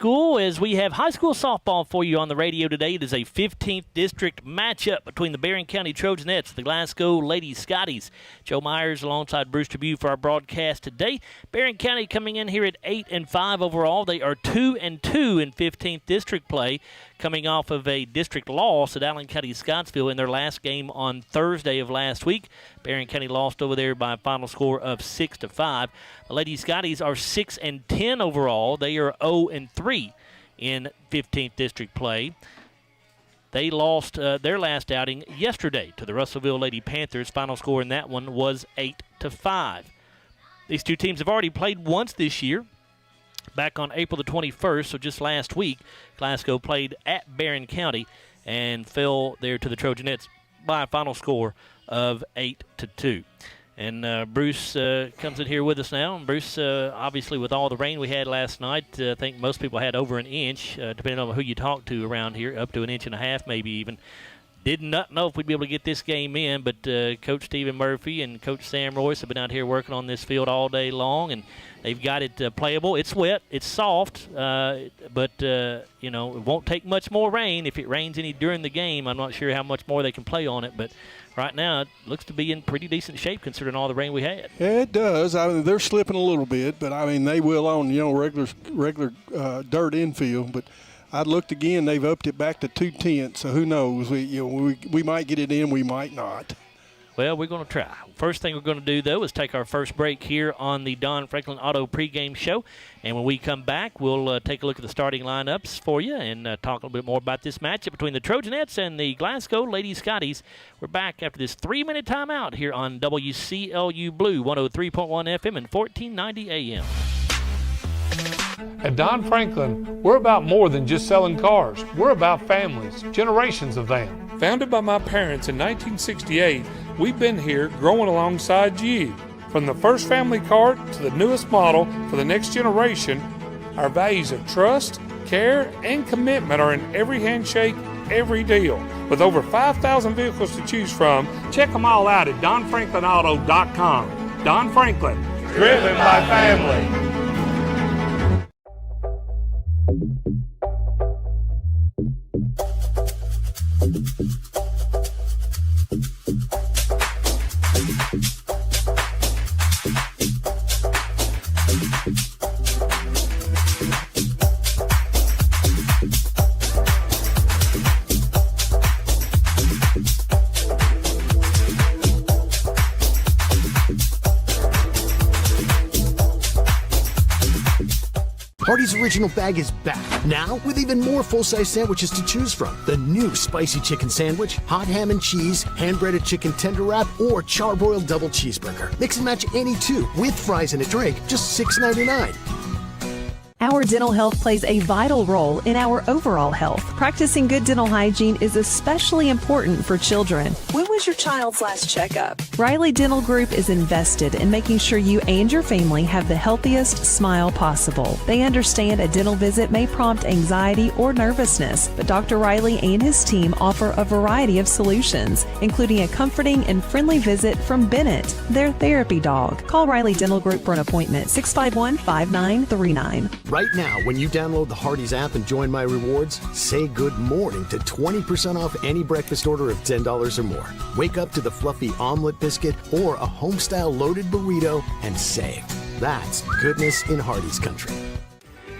school as we have high school softball for you on the radio today. It is a 15th district matchup between the Barren County Trojanettes, the Glasgow Lady Scotties. Joe Myers alongside Bruce Tribune for our broadcast today. Barren County coming in here at 8-5 overall. They are 2-2 in 15th district play, coming off of a district loss at Allen County Scottsville in their last game on Thursday of last week. Barren County lost over there by a final score of 6-5. The Lady Scotties are 6-10 overall. They are 0-3 in 15th district play. They lost their last outing yesterday to the Russellville Lady Panthers. Final score in that one was 8-5. These two teams have already played once this year. Back on April the 21st, so just last week, Glasgow played at Barren County and fell there to the Trojanettes by a final score of 8-2. And Bruce comes in here with us now. And Bruce, obviously with all the rain we had last night, I think most people had over an inch, depending on who you talk to around here, up to an inch and a half maybe even. Did not know if we'd be able to get this game in, but Coach Stephen Murphy and Coach Sam Royce have been out here working on this field all day long, and they've got it playable. It's wet, it's soft, but it won't take much more rain. If it rains any during the game, I'm not sure how much more they can play on it, but right now it looks to be in pretty decent shape considering all the rain we had. Yeah, it does. I mean, they're slipping a little bit, but I mean they will on regular dirt infield, but I looked again. They've upped it back to 2/10, so who knows? We might get it in, we might not. Well, we're going to try. First thing we're going to do, though, is take our first break here on the Don Franklin Auto pregame show. And when we come back, we'll take a look at the starting lineups for you and talk a little bit more about this matchup between the Trojanettes and the Glasgow Lady Scotties. We're back after this 3-minute timeout here on WCLU Blue 103.1 FM and 1490 AM. At Don Franklin, we're about more than just selling cars. We're about families, generations of them. Founded by my parents in 1968, we've been here growing alongside you. From the first family car to the newest model for the next generation, our values of trust, care, and commitment are in every handshake, every deal. With over 5,000 vehicles to choose from, check them all out at DonFranklinAuto.com. Don Franklin, driven by family. Hardee's Original Bag is back, now with even more full-size sandwiches to choose from. The new Spicy Chicken Sandwich, Hot Ham and Cheese, Hand-Breaded Chicken Tender Wrap, or Charbroiled Double Cheeseburger. Mix and match any two, with fries and a drink, just $6.99. Our dental health plays a vital role in our overall health. Practicing good dental hygiene is especially important for children. When was your child's last checkup? Riley Dental Group is invested in making sure you and your family have the healthiest smile possible. They understand a dental visit may prompt anxiety or nervousness, but Dr. Riley and his team offer a variety of solutions, including a comforting and friendly visit from Bennett, their therapy dog. Call Riley Dental Group for an appointment, 651-5939. Right now, when you download the Hardee's app and join My Rewards, say good morning to 20% off any breakfast order of $10 or more. Wake up to the fluffy omelet biscuit or a home-style loaded burrito and save. That's goodness in Hardee's country.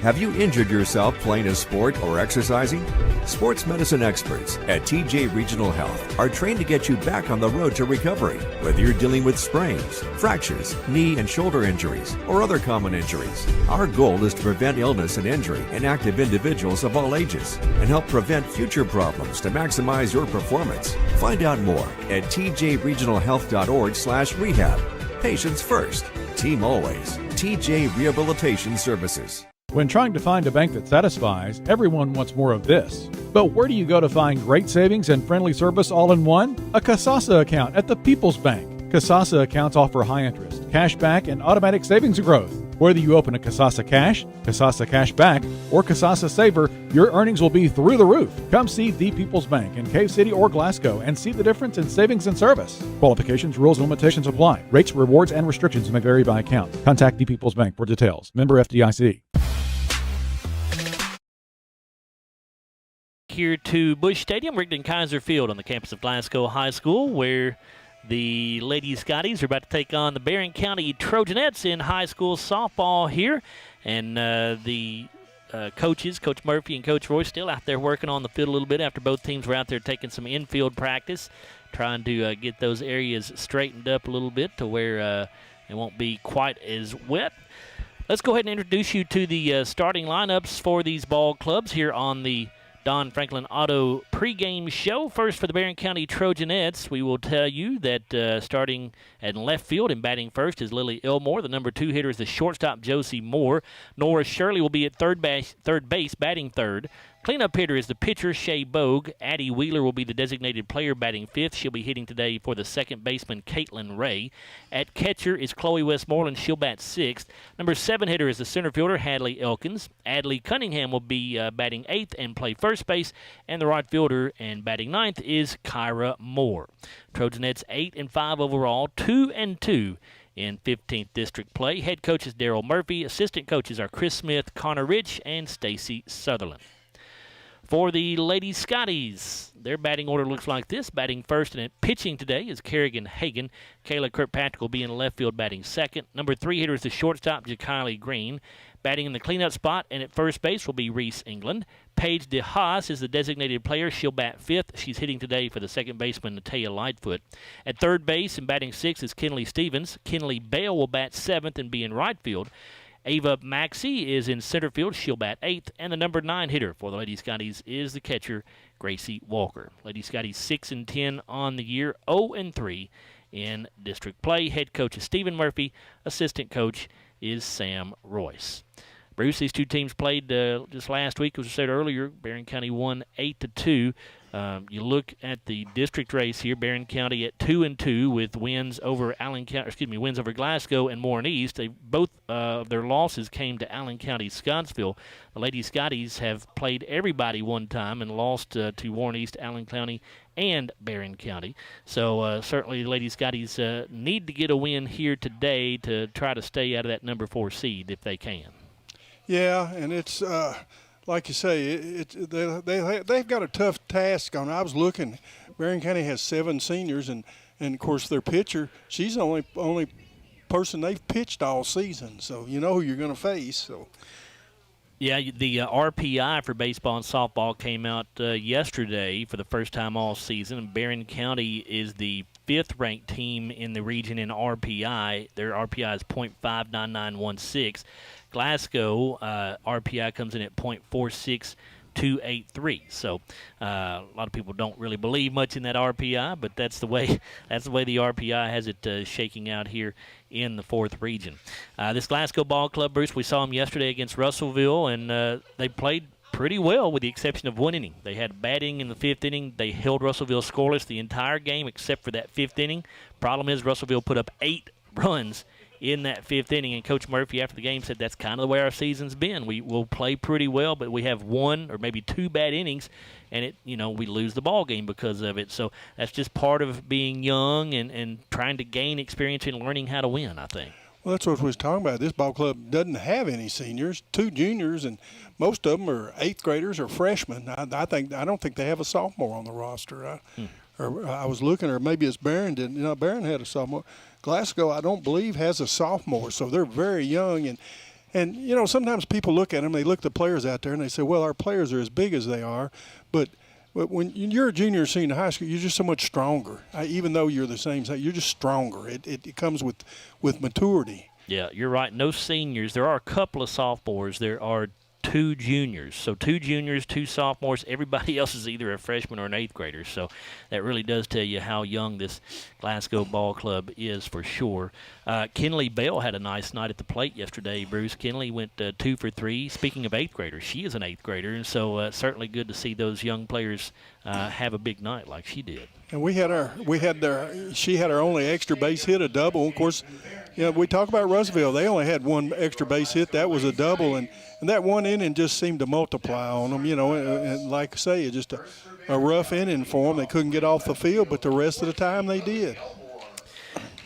Have you injured yourself playing a sport or exercising? Sports medicine experts at TJ Regional Health are trained to get you back on the road to recovery. Whether you're dealing with sprains, fractures, knee and shoulder injuries, or other common injuries, our goal is to prevent illness and injury in active individuals of all ages and help prevent future problems to maximize your performance. Find out more at tjregionalhealth.org/rehab. Patients first, team always. TJ Rehabilitation Services. When trying to find a bank that satisfies, everyone wants more of this. But where do you go to find great savings and friendly service all in one? A Kasasa account at the People's Bank. Kasasa accounts offer high interest, cash back, and automatic savings growth. Whether you open a Kasasa Cash, Kasasa Cash Back, or Kasasa Saver, your earnings will be through the roof. Come see the People's Bank in Cave City or Glasgow and see the difference in savings and service. Qualifications, rules, and limitations apply. Rates, rewards, and restrictions may vary by account. Contact the People's Bank for details. Member FDIC. here to Busch Stadium, Rigdon Kaiser Field on the campus of Glasgow High School, where the Lady Scotties are about to take on the Barren County Trojanettes in high school softball here. And the coaches, Coach Murphy and Coach Roy, still out there working on the field a little bit after both teams were out there taking some infield practice, trying to get those areas straightened up a little bit to where it won't be quite as wet. Let's go ahead and introduce you to the starting lineups for these ball clubs here on the Don Franklin Auto pregame show. First, for the Barren County Trojanettes, we will tell you that starting at left field and batting first is Lily Elmore. The number 2 hitter is the shortstop Josie Moore. Nora Shirley will be at third base, batting third. Cleanup hitter is the pitcher Shea Bogue. Addie Wheeler will be the designated player batting fifth. She'll be hitting today for the second baseman Caitlin Ray. At catcher is Chloe Westmoreland. She'll bat sixth. Number 7 hitter is the center fielder Hadley Elkins. Adley Cunningham will be batting eighth and play first base. And the right fielder and batting ninth is Kyra Moore. Trojanettes 8-5 overall, 2-2 in 15th district play. Head coach is Daryl Murphy. Assistant coaches are Chris Smith, Connor Rich, and Stacy Sutherland. For the Lady Scotties, their batting order looks like this. Batting first and pitching today is Kerrigan Hagan. Kayla Kirkpatrick will be in the left field batting second. Number 3 hitter is the shortstop Jakiley Green. Batting in the cleanup spot and at first base will be Reese England. Paige DeHaas is the designated player. She'll bat fifth. She's hitting today for the second baseman, Natea Lightfoot. At third base and batting sixth is Kinley Stevens. Kinley Bale will bat seventh and be in right field. Ava Maxey is in center field. She'll bat eighth. And the number 9 hitter for the Lady Scotties is the catcher, Gracie Walker. Lady Scotties 6-10 on the year, 0-3 in district play. Head coach is Stephen Murphy. Assistant coach is Sam Royce. Bruce, these two teams played just last week, as I said earlier. Barren County won 8-2. You look at the district race here. Barren County at 2-2 with wins over wins over Glasgow and Warren East. Both of their losses came to Allen County, Scottsville. The Lady Scotties have played everybody one time and lost to Warren East, Allen County, and Barren County. So certainly the Lady Scotties need to get a win here today to try to stay out of that number 4 seed if they can. Yeah, and it's like you say, they've got a tough task on. I was looking, Barren County has 7 seniors, and of course their pitcher, she's the only person they've pitched all season. So you know who you're going to face. So. Yeah, the RPI for baseball and softball came out yesterday for the first time all season. Barren County is the 5th-ranked team in the region in RPI. Their RPI is .59916. Glasgow RPI comes in at .46283. So a lot of people don't really believe much in that RPI, but that's the way the RPI has it shaking out here in the 4th region. This Glasgow ball club, Bruce, we saw them yesterday against Russellville, and they played pretty well with the exception of one inning. They had batting in the 5th inning. They held Russellville scoreless the entire game except for that 5th inning. Problem is Russellville put up 8 runs in that 5th inning, and Coach Murphy after the game said that's kind of the way our season's been. We will play pretty well, but we have 1 or maybe 2 bad innings, and we lose the ball game because of it. So that's just part of being young and trying to gain experience and learning how to win, I think. Well, that's what we was talking about. This ball club doesn't have any seniors, 2 juniors, and most of them are 8th graders or freshmen. I don't think they have a sophomore on the roster. I was looking, or maybe it's Barren didn't. Barren had a sophomore. Glasgow, I don't believe, has a sophomore, so they're very young. And sometimes people look at them, they look at the players out there, and they say, well, our players are as big as they are. But when you're a junior or senior in high school, you're just so much stronger. Even though you're the same size, you're just stronger. It comes with maturity. Yeah, you're right. No seniors. There are a couple of sophomores. There are 2 juniors. So 2 juniors, 2 sophomores. Everybody else is either a freshman or an 8th grader. So that really does tell you how young this Glasgow ball club is for sure. Kinley Bell had a nice night at the plate yesterday, Bruce. Kinley went 2 for 3. Speaking of 8th graders, she is an 8th grader, and so certainly good to see those young players have a big night like she did. And she had her only extra base hit, a double. Of course, we talk about Russellville. They only had 1 extra base hit. That was a double, and that 1 inning just seemed to multiply on them. And like I say, it's just a rough inning for them. They couldn't get off the field, but the rest of the time they did.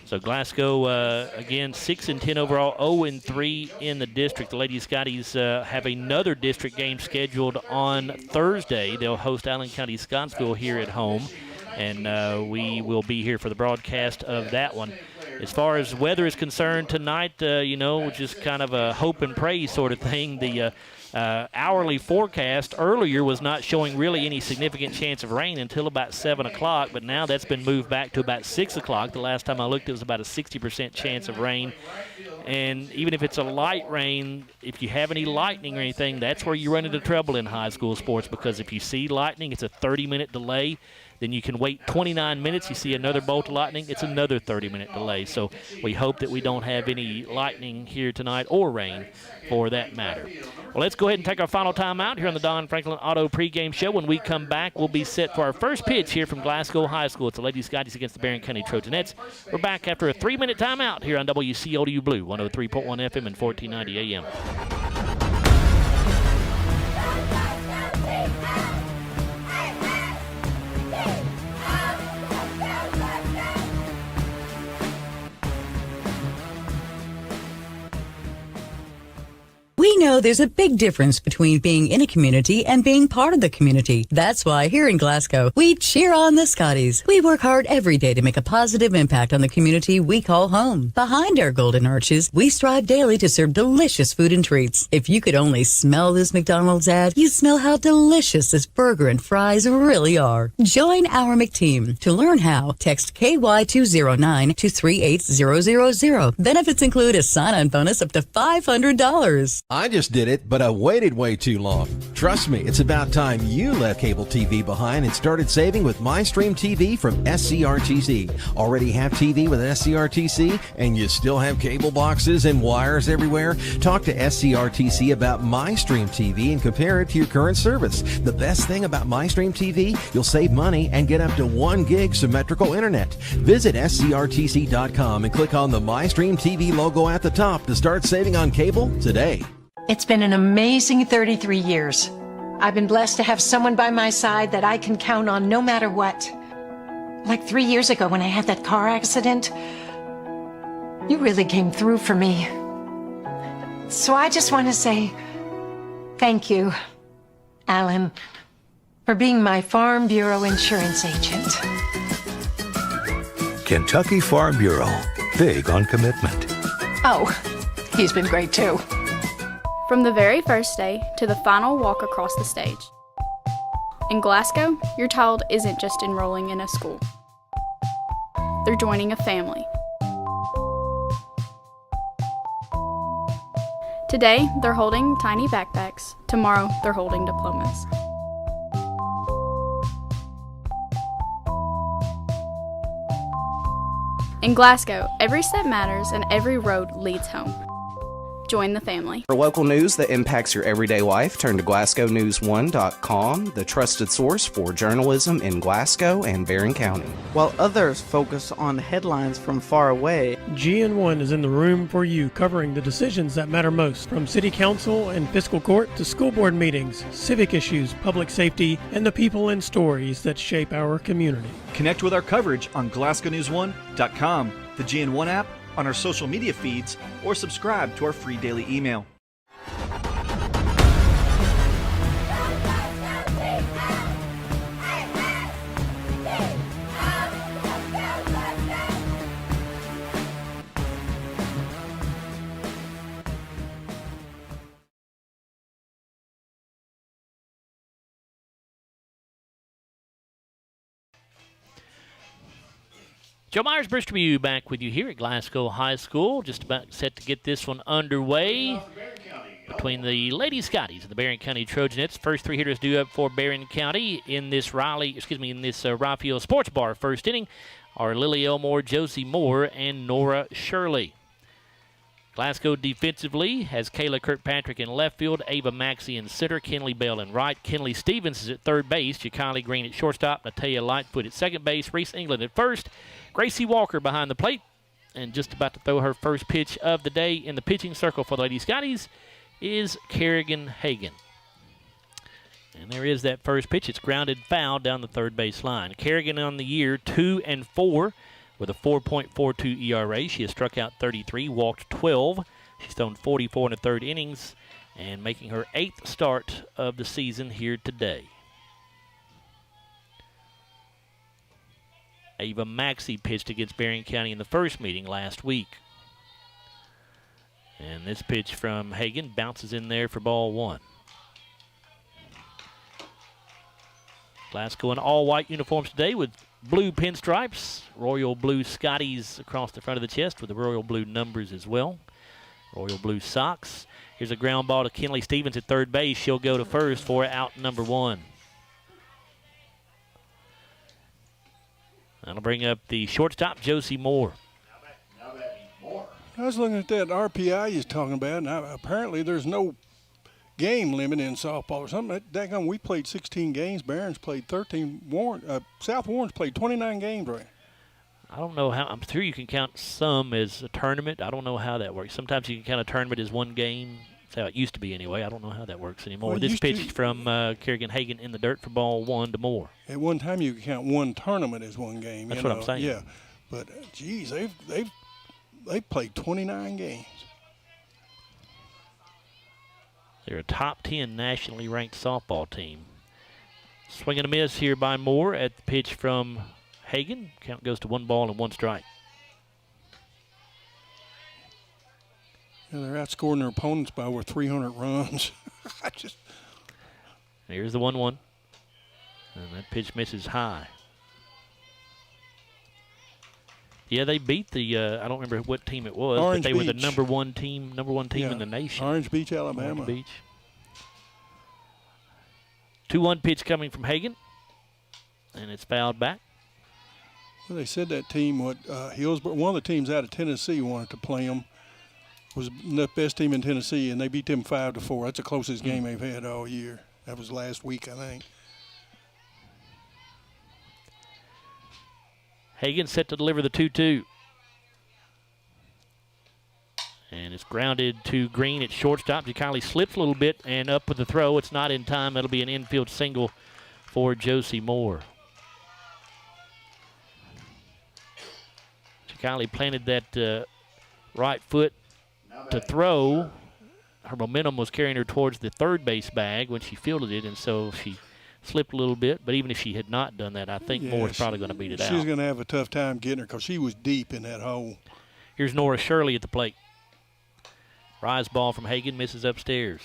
So Glasgow, again, 6-10 overall, 0-3 in the district. The Lady Scotties have another district game scheduled on Thursday. They'll host Allen County Scottsville here at home, and we will be here for the broadcast of that one. As far as weather is concerned tonight, just kind of a hope and pray sort of thing. The hourly forecast earlier was not showing really any significant chance of rain until about 7 o'clock, but now that's been moved back to about 6 o'clock. The last time I looked, it was about a 60% chance of rain. And even if it's a light rain, if you have any lightning or anything, that's where you run into trouble in high school sports, because if you see lightning, it's a 30-minute delay. Then you can wait 29 minutes. You see another bolt of lightning, it's another 30-minute delay. So we hope that we don't have any lightning here tonight, or rain for that matter. Well, let's go ahead and take our final time out here on the Don Franklin Auto pregame show. When we come back, we'll be set for our first pitch here from Glasgow High School. It's the Lady Scotties against the Barren County Trojanettes. We're back after a 3-minute timeout here on WCODU Blue, 103.1 FM and 1490 AM. We know there's a big difference between being in a community and being part of the community. That's why here in Glasgow, we cheer on the Scotties. We work hard every day to make a positive impact on the community we call home. Behind our golden arches, we strive daily to serve delicious food and treats. If you could only smell this McDonald's ad, you'd smell how delicious this burger and fries really are. Join our McTeam. To learn how, text KY209 to 38000. Benefits include a sign-on bonus up to $500. I just did it, but I waited way too long. Trust me, it's about time you left cable TV behind and started saving with MyStream TV from SCRTC. Already have TV with SCRTC and you still have cable boxes and wires everywhere? Talk to SCRTC about MyStream TV and compare it to your current service. The best thing about MyStream TV, you'll save money and get up to 1 gig symmetrical internet. Visit scrtc.com and click on the MyStream TV logo at the top to start saving on cable today. It's been an amazing 33 years. I've been blessed to have someone by my side that I can count on no matter what. Like 3 years ago when I had that car accident, you really came through for me. So I just want to say thank you, Alan, for being my Farm Bureau insurance agent. Kentucky Farm Bureau, big on commitment. Oh, he's been great too. From the very first day to the final walk across the stage. In Glasgow, your child isn't just enrolling in a school. They're joining a family. Today, they're holding tiny backpacks. Tomorrow, they're holding diplomas. In Glasgow, every step matters and every road leads home. Join the family. For local news that impacts your everyday life, turn to GlasgowNews1.com, the trusted source for journalism in Glasgow and Barren County. While others focus on headlines from far away, GN1 is in the room for you, covering the decisions that matter most, from city council and fiscal court to school board meetings, civic issues, public safety, and the people and stories that shape our community. Connect with our coverage on GlasgowNews1.com, the GN1 app, on our social media feeds, or subscribe to our free daily email. Joe Myers, Brewster View, back with you here at Glasgow High School. Just about set to get this one underway between the Lady Scotties and the Barren County Trojanettes. First three hitters due up for Barren County in this Raphael Sports Bar first inning are Lily Elmore, Josie Moore, and Nora Shirley. Glasgow defensively has Kayla Kirkpatrick in left field, Ava Maxey in center, Kenley Bell in right, Kenley Stevens is at third base, Jacali Green at shortstop, Natalia Lightfoot at second base, Reese England at first, Gracie Walker behind the plate, and just about to throw her first pitch of the day in the pitching circle for the Lady Scotties is Kerrigan Hagan. And there is that first pitch. It's grounded foul down the third base line. Kerrigan on the year 2-4 with a 4.42 ERA. She has struck out 33, walked 12. She's thrown 44 in the third innings, and making her 8th start of the season here today. Ava Maxey pitched against Barren County in the first meeting last week. And this pitch from Hagan bounces in there for ball 1. Glasgow in all-white uniforms today with blue pinstripes, royal blue Scotties across the front of the chest with the royal blue numbers as well. Royal blue socks. Here's a ground ball to Kinley Stevens at third base. She'll go to first for out number 1. That'll bring up the shortstop, Josie Moore. I was looking at that RPI you're talking about, and apparently there's no game limit in softball or something. Daggone, we played 16 games. Barron's played 13. South Warren's played 29 games, right? I don't know how. I'm sure you can count some as a tournament. I don't know how that works. Sometimes you can count a tournament as one game. That's how it used to be anyway. I don't know how that works anymore. Well, this pitch from Kerrigan Hagan in the dirt for ball 1 to Moore. At one time, you could count one tournament as one game. That's what I'm saying. Yeah, but geez, they've played 29 games. They're a top 10 nationally ranked softball team. Swing and a miss here by Moore at the pitch from Hagan. Count goes to 1 ball and 1 strike. Yeah, they're outscoring their opponents by over 300 runs. Here's the 1-1. And that pitch misses high. Yeah, they beat the, I don't remember what team it was, Orange but they were Beach. the number one team in the nation. Orange Beach, Alabama. Orange Beach. 2-1 pitch coming from Hagan, and it's fouled back. Well, they said that team, Hillsborough, one of the teams out of Tennessee wanted to play them, was the best team in Tennessee, and they beat them 5-4. That's the closest game they've had all year. That was last week, I think. Hagan set to deliver the 2-2. And it's grounded to Green at shortstop. Jakali slips a little bit and up with the throw. It's not in time. That'll be an infield single for Josie Moore. Jakali planted that right foot to throw. Her momentum was carrying her towards the third base bag when she fielded it, and so she slipped a little bit. But even if she had not done that, I think Moore's probably going to beat it out. She's going to have a tough time getting her because she was deep in that hole. Here's Nora Shirley at the plate. Rise ball from Hagan, misses upstairs.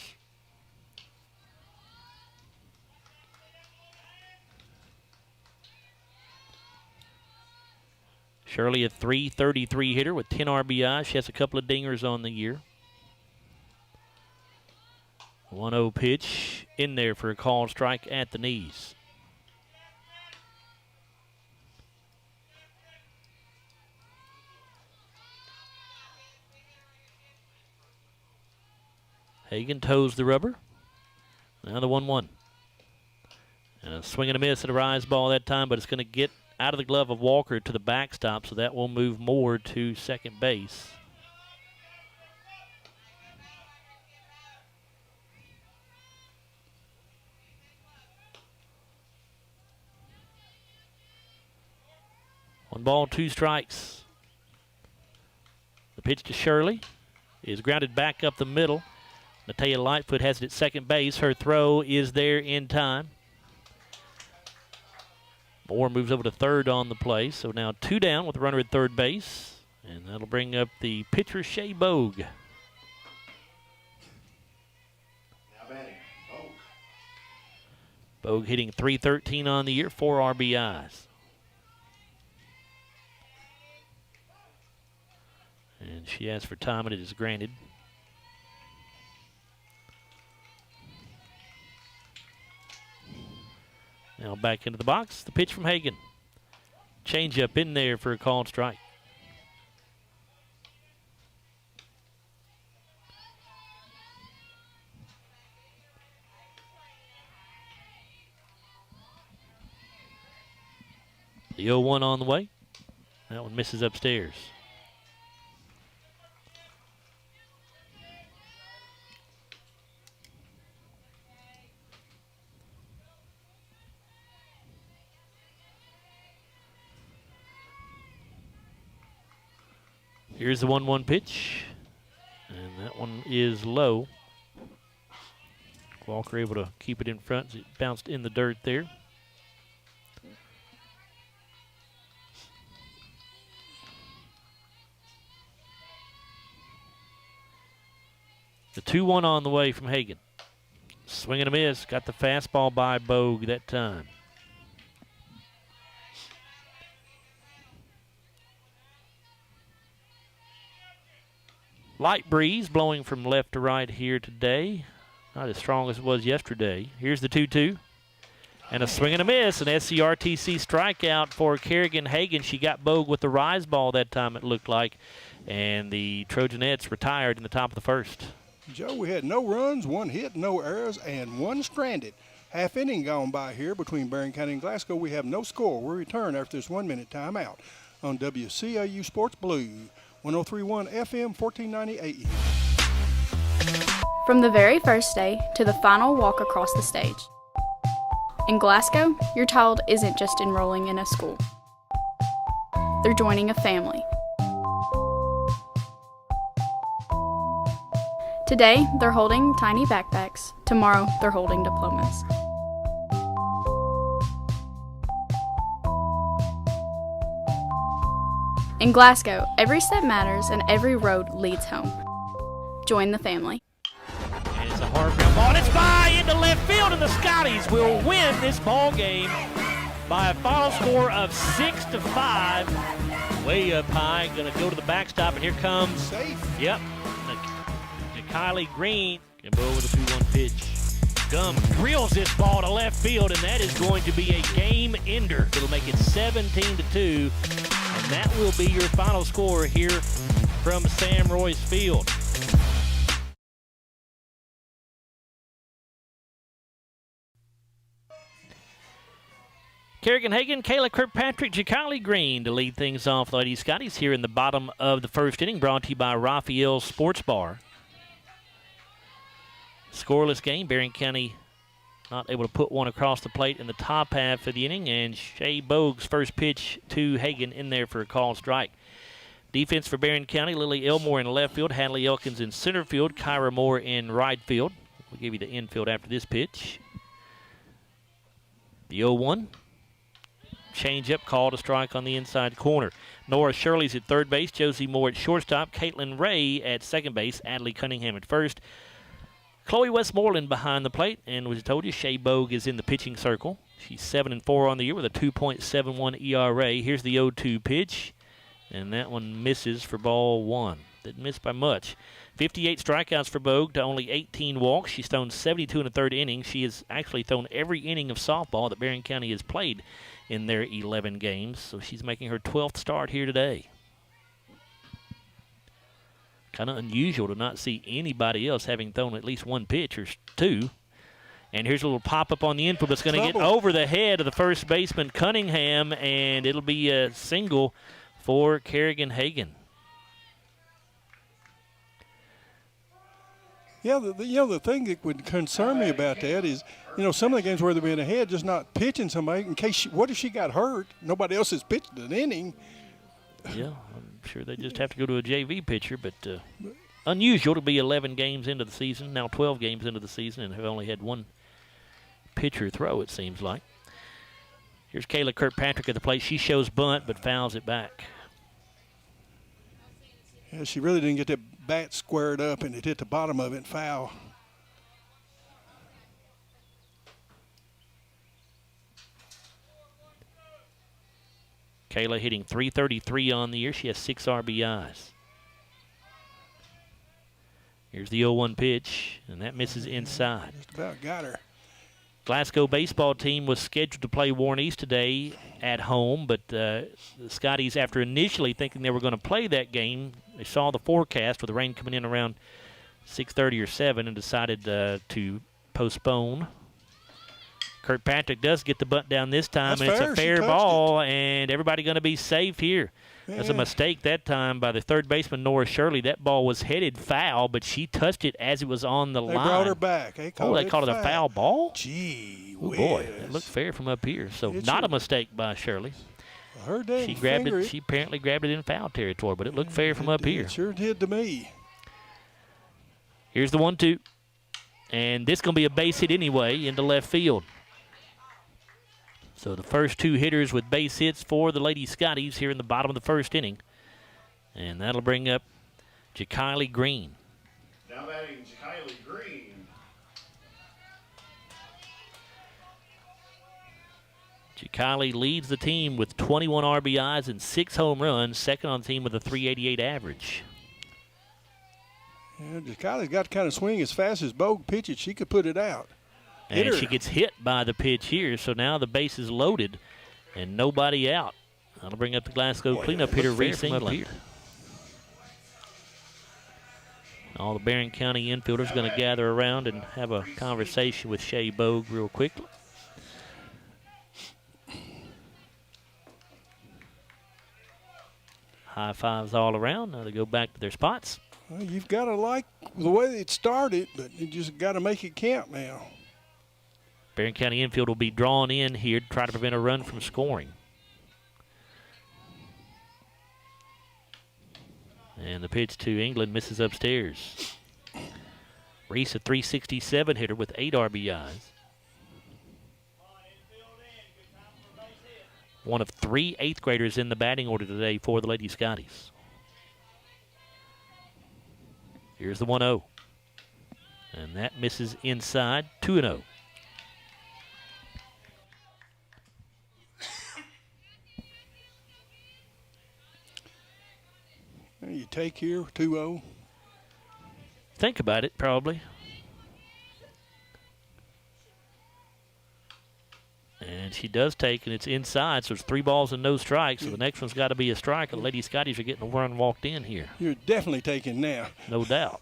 Shirley, a .333 hitter with 10 RBIs. She has a couple of dingers on the year. 1-0 pitch in there for a called strike at the knees. Hagan toes the rubber. Now the 1-1. And a swing and a miss at a rise ball that time, but it's going to get out of the glove of Walker to the backstop, so that will move Moore to second base. One ball, 2 strikes. The pitch to Shirley is grounded back up the middle. Natalia Lightfoot has it at second base. Her throw is there in time. Moore moves over to third on the play. So now 2 down with a runner at third base. And that'll bring up the pitcher, Shea Bogue. Now batting, Bogue hitting .313 on the year, 4 RBIs. And she asks for time, and it is granted. Now back into the box. The pitch from Hagan. Change up in there for a called strike. The 0-1 on the way. That one misses upstairs. Here's the 1-1 pitch, and that one is low. Walker able to keep it in front as it bounced in the dirt there. The 2-1 on the way from Hagan. Swing and a miss. Got the fastball by Bogue that time. Light breeze blowing from left to right here today. Not as strong as it was yesterday. Here's the 2-2. And a swing and a miss. An SCRTC strikeout for Kerrigan Hagan. She got Bogue with the rise ball that time, it looked like. And the Trojanettes retired in the top of the first. Joe, we had no runs, 1 hit, no errors, and 1 stranded. Half inning gone by here between Barren County and Glasgow. We have no score. We return after this 1-minute timeout on WCAU Sports Blue, 103.1 FM, 1490 AM. From the very first day to the final walk across the stage. In Glasgow, your child isn't just enrolling in a school. They're joining a family. Today, they're holding tiny backpacks. Tomorrow, they're holding diplomas. In Glasgow, every step matters and every road leads home. Join the family. And it's a hard ground ball, and it's by into left field, and the Scotties will win this ball game by a final score of 6-5. Way up high, going to go to the backstop, and here comes. Safe. Yep. Kylie Green can go with a 2-1 pitch. Gum drills this ball to left field, and that is going to be a game ender. It'll make it 17-2, and that will be your final score here from Sam Royce Field. Kerrigan Hagan, Kayla Kirkpatrick, Jakali Green to lead things off. Lady Scotties here in the bottom of the first inning, brought to you by Raphael Sports Bar. Scoreless game. Barren County not able to put one across the plate in the top half of the inning, and Shea Bogue's first pitch to Hagan in there for a called strike. Defense for Barren County, Lily Elmore in left field, Hadley Elkins in center field, Kyra Moore in right field. We'll give you the infield after this pitch. The 0-1. Change-up call to strike on the inside corner. Nora Shirley's at third base, Josie Moore at shortstop, Caitlin Ray at second base, Adley Cunningham at first. Chloe Westmoreland behind the plate, and as I told you, Shea Bogue is in the pitching circle. She's 7-4 on the year with a 2.71 ERA. Here's the 0-2 pitch, and that one misses for ball 1. Didn't miss by much. 58 strikeouts for Bogue to only 18 walks. She's thrown 72 in the third inning. She has actually thrown every inning of softball that Barren County has played in their 11 games, so she's making her 12th start here today. Kind of unusual to not see anybody else having thrown at least one pitch or two. And here's a little pop-up on the infield that's going to get over the head of the first baseman, Cunningham, and it'll be a single for Kerrigan Hagan. Yeah, the thing that would concern me about that is, some of the games where they've been ahead, just not pitching somebody in case what if she got hurt? Nobody else has pitched an inning. Yeah, I'm sure they just have to go to a JV pitcher, but unusual to be 11 games into the season, now 12 games into the season, and have only had one pitcher throw, it seems like. Here's Kayla Kirkpatrick at the plate. She shows bunt, but fouls it back. Yeah, she really didn't get that bat squared up, and it hit the bottom of it and foul. Kayla hitting .333 on the year. She has 6 RBIs. Here's the 0-1 pitch, and that misses inside. Just about got her. Glasgow baseball team was scheduled to play Warren East today at home, but the Scotties, after initially thinking they were going to play that game, they saw the forecast with the rain coming in around 6:30 or 7 and decided to postpone. Kirkpatrick does get the bunt down this time, and it's a fair ball, and everybody going to be safe here. Yeah. That's a mistake that time by the third baseman, Nora Shirley. That ball was headed foul, but she touched it as it was on the line. They brought her back. They called it a foul ball? Gee whiz. Boy, it looked fair from up here. So not a mistake by Shirley. Heard that. She grabbed it. She apparently grabbed it in foul territory, but it looked fair from up here. It sure did to me. Here's the 1-2. And this going to be a base hit anyway into left field. So the first two hitters with base hits for the Lady Scotties here in the bottom of the first inning. And that'll bring up Jakiley Green. Now batting Jakiley Green. Jakiley leads the team with 21 RBIs and 6 home runs, second on the team with a .388 average. Yeah, Jakiley's got to kind of swing as fast as Bogue pitches. She could put it out. And she gets hit by the pitch here, so now the base is loaded and nobody out. That'll bring up the Glasgow cleanup hitter, Reese England. All the Barren County infielders going to gather around and have a conversation with Shea Bogue real quickly. High fives all around. Now they go back to their spots. Well, you've got to like the way it started, but you just got to make it count now. Barren County infield will be drawn in here to try to prevent a run from scoring. And the pitch to England misses upstairs. Reese, a .367 hitter with 8 RBIs. One of 3 eighth graders in the batting order today for the Lady Scotties. Here's the 1-0. And that misses inside, 2-0. You take here, 2-0. Think about it, probably. And she does take, and it's inside, so it's 3 balls and no strikes. So the next one's got to be a strike. The Lady Scotties are getting a run walked in here. You're definitely taking now. No doubt.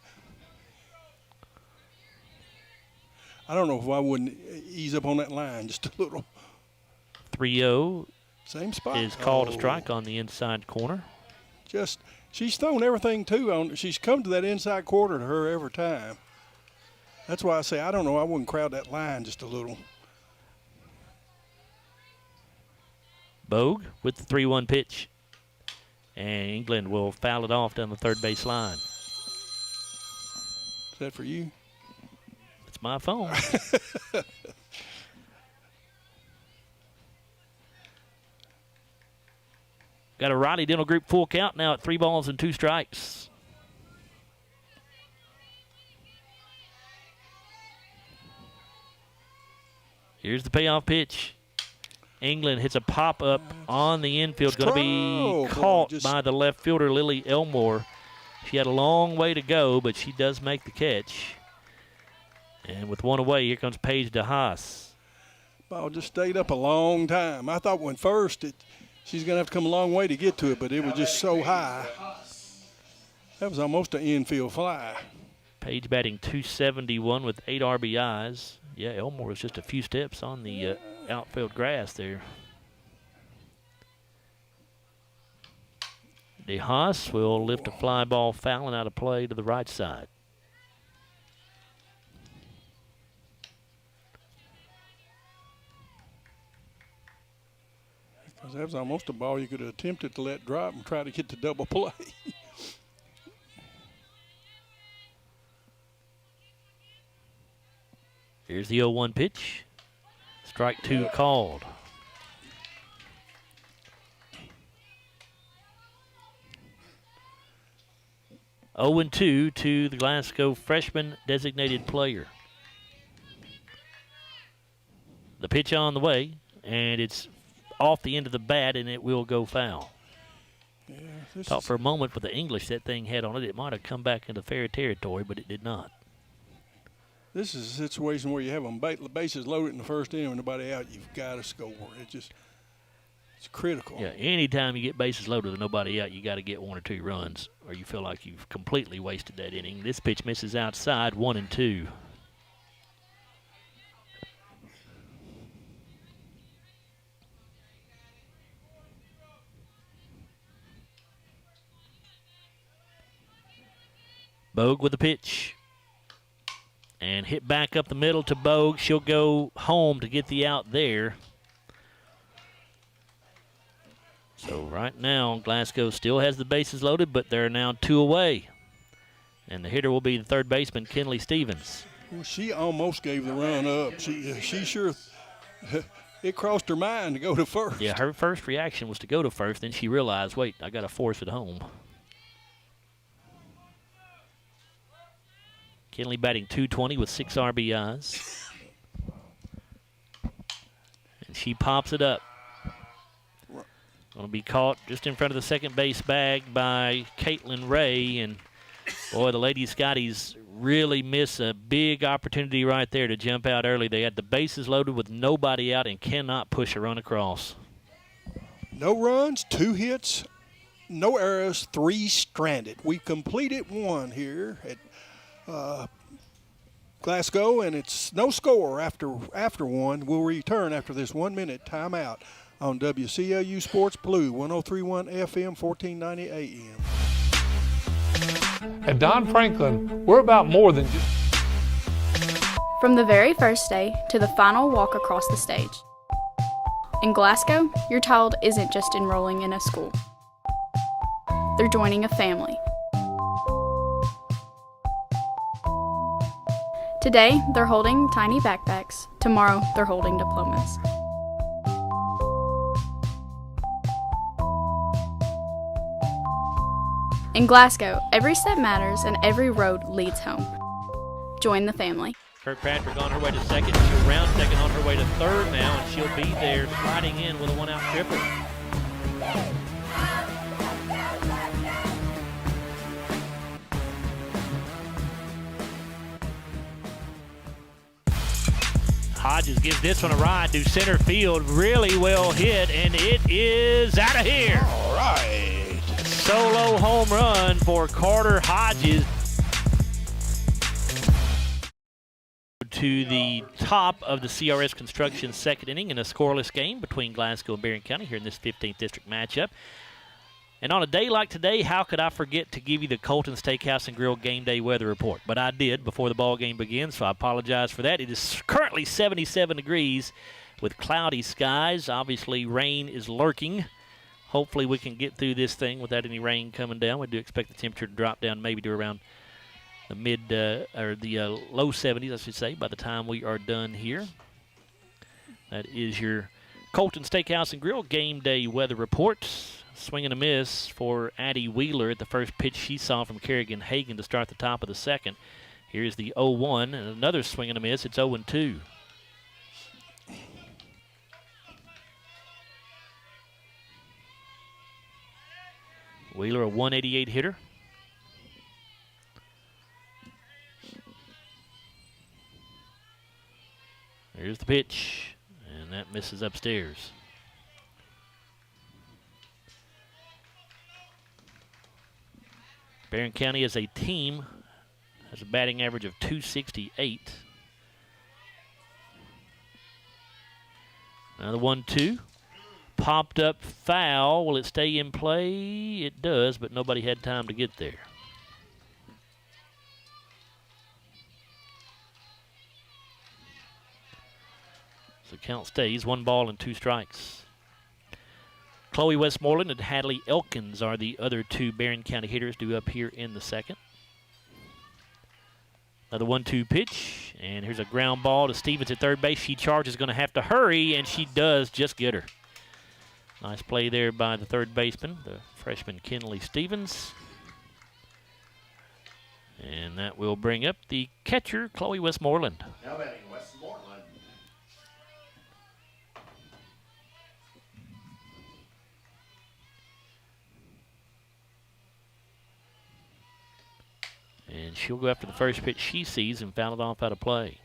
I don't know if I wouldn't ease up on that line just a little. 3-0. Same spot. Is called a strike on the inside corner. She's thrown everything, too. She's come to that inside quarter to her every time. That's why I say, I don't know, I wouldn't crowd that line just a little. Bogue with the 3-1 pitch. And England will foul it off down the third base line. Is that for you? It's my phone. Got a Riley Dental Group full count now at 3 balls and 2 strikes. Here's the payoff pitch. England hits a pop-up on the infield. Going to be caught by the left fielder, Lily Elmore. She had a long way to go, but she does make the catch. And with one away, here comes Paige DeHaas. Ball just stayed up a long time. I thought when first she's going to have to come a long way to get to it, but it was just so high. That was almost an infield fly. Paige batting .271 with 8 RBIs. Yeah, Elmore was just a few steps on the outfield grass there. DeHaas will lift a fly ball fouling out of play to the right side. That was almost a ball you could have attempted to let drop and try to get to double play. Here's the 0-1 pitch. Strike 2 called. Oh and 2 to the Glasgow freshman designated player. The pitch on the way, and it's off the end of the bat, and it will go foul. Yeah, Thought for a moment with the English that thing had on it, it might have come back into fair territory, but it did not. This is a situation where you have them bases loaded in the first inning and nobody out. You've got to score. It's critical. Yeah, anytime you get bases loaded with nobody out, you got to get 1 or 2 runs, or you feel like you've completely wasted that inning. This pitch misses outside, 1 and 2. Bogue with the pitch. And hit back up the middle to Bogue. She'll go home to get the out there. So right now, Glasgow still has the bases loaded, but they're now 2 away. And the hitter will be the third baseman, Kenley Stevens. Well, she almost gave the run up. She sure, it crossed her mind to go to first. Yeah, her first reaction was to go to first. Then she realized, wait, I got to force it home. Kenley batting .220 with 6 RBIs. And she pops it up. Going to be caught just in front of the second base bag by Caitlin Ray. And, boy, the Lady Scotties really miss a big opportunity right there to jump out early. They had the bases loaded with nobody out and cannot push a run across. No runs, 2 hits, no errors, 3 stranded. We completed 1 here at Glasgow, and it's no score after 1. We'll return after this 1-minute timeout on WCLU Sports Blue, 103.1 FM, 1490 AM. At Don Franklin, we're about more than just... From the very first day to the final walk across the stage. In Glasgow, your child isn't just enrolling in a school. They're joining a family. Today, they're holding tiny backpacks. Tomorrow, they're holding diplomas. In Glasgow, every step matters and every road leads home. Join the family. Kirkpatrick on her way to second. She'll round second on her way to third now, and she'll be there sliding in with a 1-out triple. Hodges gives this one a ride to center field. Really well hit, and it is out of here. All right. Solo home run for Carter Hodges. To the top of the CRS Construction second inning in a scoreless game between Glasgow and Barren County here in this 15th District matchup. And on a day like today, how could I forget to give you the Colton Steakhouse and Grill game day weather report? But I did before the ball game begins, so I apologize for that. It is currently 77 degrees with cloudy skies. Obviously, rain is lurking. Hopefully we can get through this thing without any rain coming down. We do expect the temperature to drop down maybe to around the low 70s, I should say, by the time we are done here. That is your Colton Steakhouse and Grill game day weather report. Swing and a miss for Addie Wheeler at the first pitch she saw from Kerrigan Hagan to start the top of the second. Here's the 0-1 and another swing and a miss. It's 0-2. Wheeler, a 188 hitter. Here's the pitch, and that misses upstairs. Barren County as a team has a batting average of .268. Another 1-2. Popped up foul. Will it stay in play? It does, but nobody had time to get there. So count stays, 1 ball and 2 strikes. Chloe Westmoreland and Hadley Elkins are the other 2 Barren County hitters due up here in the second. Another 1-2 pitch, and here's a ground ball to Stevens at third base. She charges, going to have to hurry, and she does just get her. Nice play there by the third baseman, the freshman Kenley Stevens. And that will bring up the catcher, Chloe Westmoreland. Now batting Westmoreland. And she'll go after the first pitch she sees and foul it off out of play.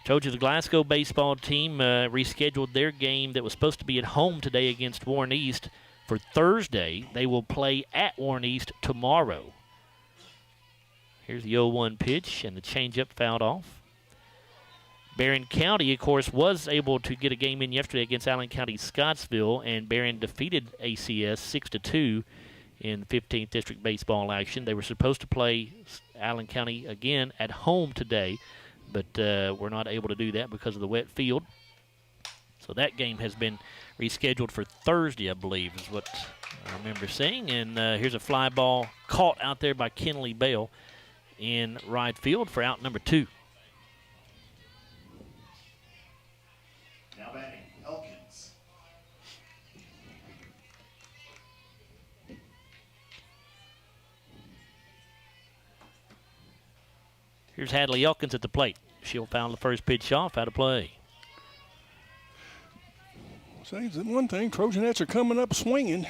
Told you the Glasgow baseball team rescheduled their game that was supposed to be at home today against Warren East for Thursday. They will play at Warren East tomorrow. Here's the 0-1 pitch and the changeup fouled off. Barren County, of course, was able to get a game in yesterday against Allen County Scottsville, and Barren defeated ACS 6-2 in 15th District baseball action. They were supposed to play Allen County again at home today, but we're not able to do that because of the wet field. So So that game has been rescheduled for Thursday, I believe, is what I remember seeing. And here's a fly ball caught out there by Kenley Bell in right field for out number 2. Now batting, Elkins. Here's Hadley Elkins at the plate. She'll foul the first pitch off, out of play. Says that one thing, Trojanettes are coming up swinging.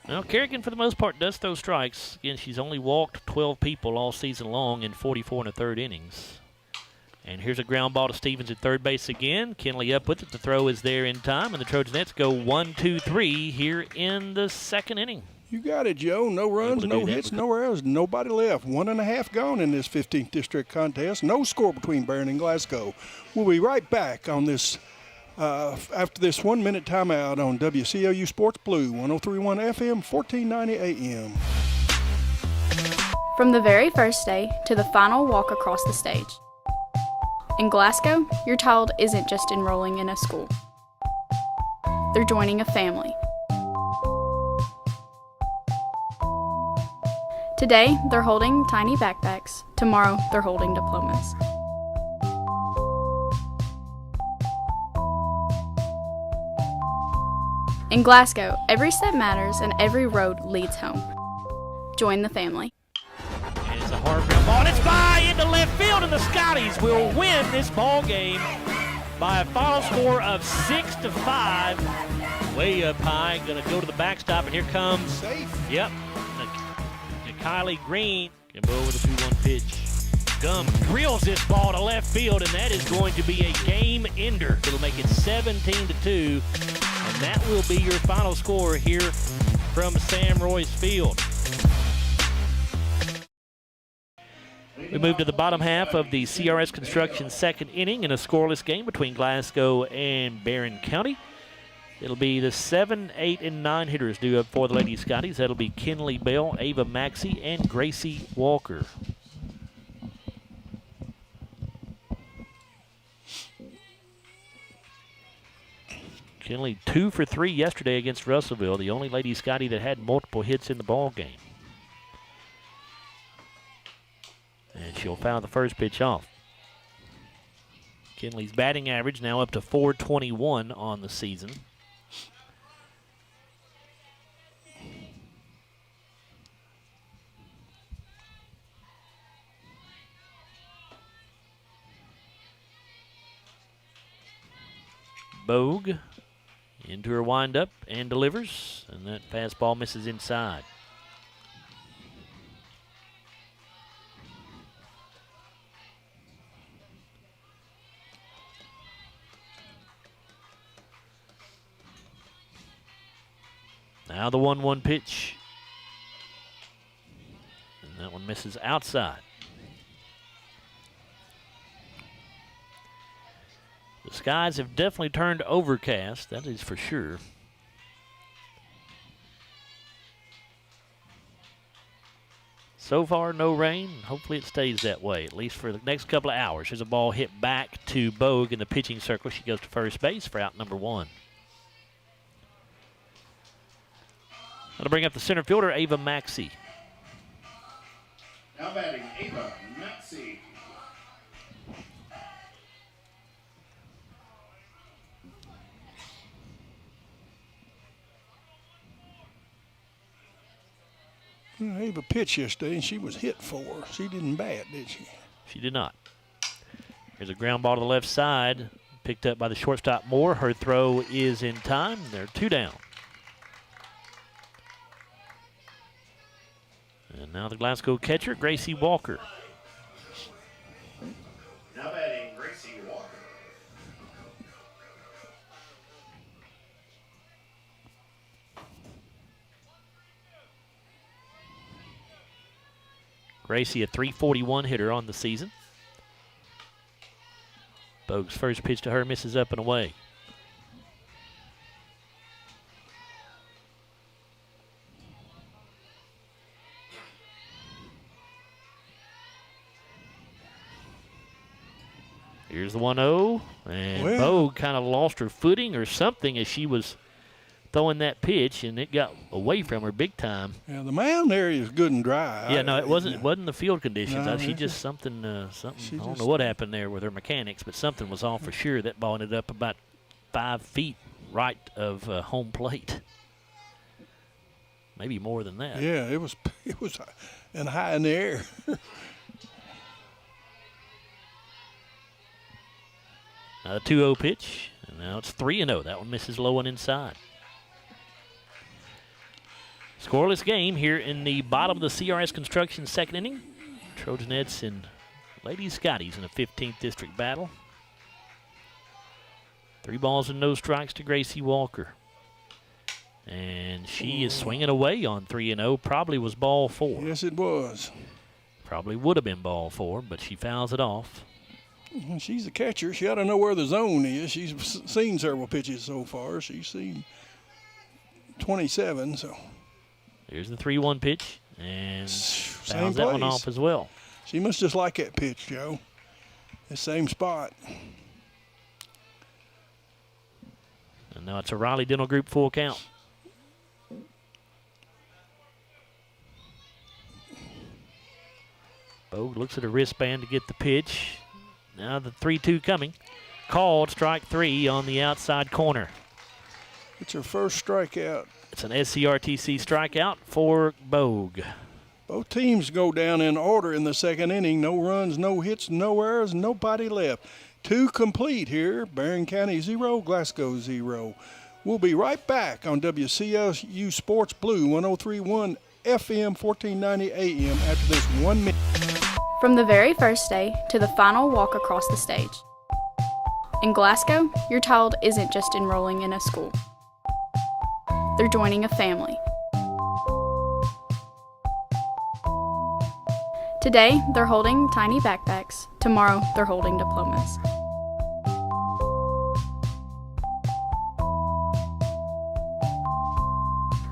Well, Kerrigan, for the most part, does throw strikes. Again, she's only walked 12 people all season long in 44 1/3 innings. And here's a ground ball to Stevens at third base again. Kenley up with it. The throw is there in time, and the Trojanettes go 1-2-3 here in the second inning. You got it, Joe. No runs, no hits, no errors, nobody left. 1.5 gone in this 15th district contest. No score between Barren and Glasgow. We'll be right back on this after this 1-minute timeout on WCOU Sports Blue, 103.1 FM, 1490 AM. From the very first day to the final walk across the stage. In Glasgow, your child isn't just enrolling in a school. They're joining a family. Today, they're holding tiny backpacks. Tomorrow, they're holding diplomas. In Glasgow, every step matters and every road leads home. Join the family. And it's a hard ground ball, and it's by into left field, and the Scotties will win this ball game by a final score of 6-5. Way up high, going to go to the backstop, and here comes. Safe. Yep. Kylie Green can go over the 2-1 pitch. Gum drills this ball to left field, and that is going to be a game ender. It'll make it 17-2, and that will be your final score here from Sam Royce Field. We move to the bottom half of the CRS Construction second inning in a scoreless game between Glasgow and Barren County. It'll be the 7, 8, and 9 hitters due up for the Lady Scotties. That'll be Kenley Bell, Ava Maxey, and Gracie Walker. Kenley 2 for 3 yesterday against Russellville, the only Lady Scotty that had multiple hits in the ball game. And she'll foul the first pitch off. Kenley's batting average now up to .421 on the season. Bogue into her windup and delivers, and that fastball misses inside. Now the 1-1 pitch, and that one misses outside. The skies have definitely turned overcast, that is for sure. So far, no rain. Hopefully it stays that way, at least for the next couple of hours. There's a ball hit back to Bogue in the pitching circle. She goes to first base for out number 1. That'll bring up the center fielder, Ava Maxey. Now batting, Ava Maxey. Ava pitched yesterday, and she was hit for. She didn't bat, did she? She did not. Here's a ground ball to the left side, picked up by the shortstop Moore. Her throw is in time. They're 2 down. And now the Glasgow catcher, Gracie Walker. Now batting, Gracie Walker. Gracie, a .341 hitter on the season. Bogue's first pitch to her misses up and away. 1-0. And Bogue kind of lost her footing or something as she was throwing that pitch, and it got away from her big time. Yeah, the mound area is good and dry. Yeah, no, it wasn't the field conditions. No, she just something. I don't know what happened there with her mechanics, but something was off for sure. That ball ended up about 5 feet right of home plate. Maybe more than that. Yeah, it was and high in the air. Now the 2-0 pitch, and now it's 3-0. That one misses low and inside. Scoreless game here in the bottom of the CRS Construction second inning. Trojanettes and Lady Scotties in a 15th district battle. 3 balls and no strikes to Gracie Walker. And she is swinging away on 3-0. Probably was ball 4. Yes, it was. Probably would have been ball 4, but she fouls it off. She's a catcher. She ought to know where the zone is. She's seen several pitches so far. She's seen 27, so. Here's the 3-1 pitch, and Same fouls that one place. off as well. She must just like that pitch, Joe. The same spot. And now it's a Riley Dental Group full count. Bogue looks at her wristband to get the pitch. Now the 3-2 coming. Called, strike 3 on the outside corner. It's her first strikeout. It's an SCRTC strikeout for Bogue. Both teams go down in order in the second inning. No runs, no hits, no errors, nobody left. 2 complete here. Barren County 0, Glasgow 0. We'll be right back on WCSU Sports Blue 103.1 FM 1490 AM after this 1 minute. From the very first day to the final walk across the stage. In Glasgow, your child isn't just enrolling in a school. They're joining a family. Today, they're holding tiny backpacks. Tomorrow, they're holding diplomas.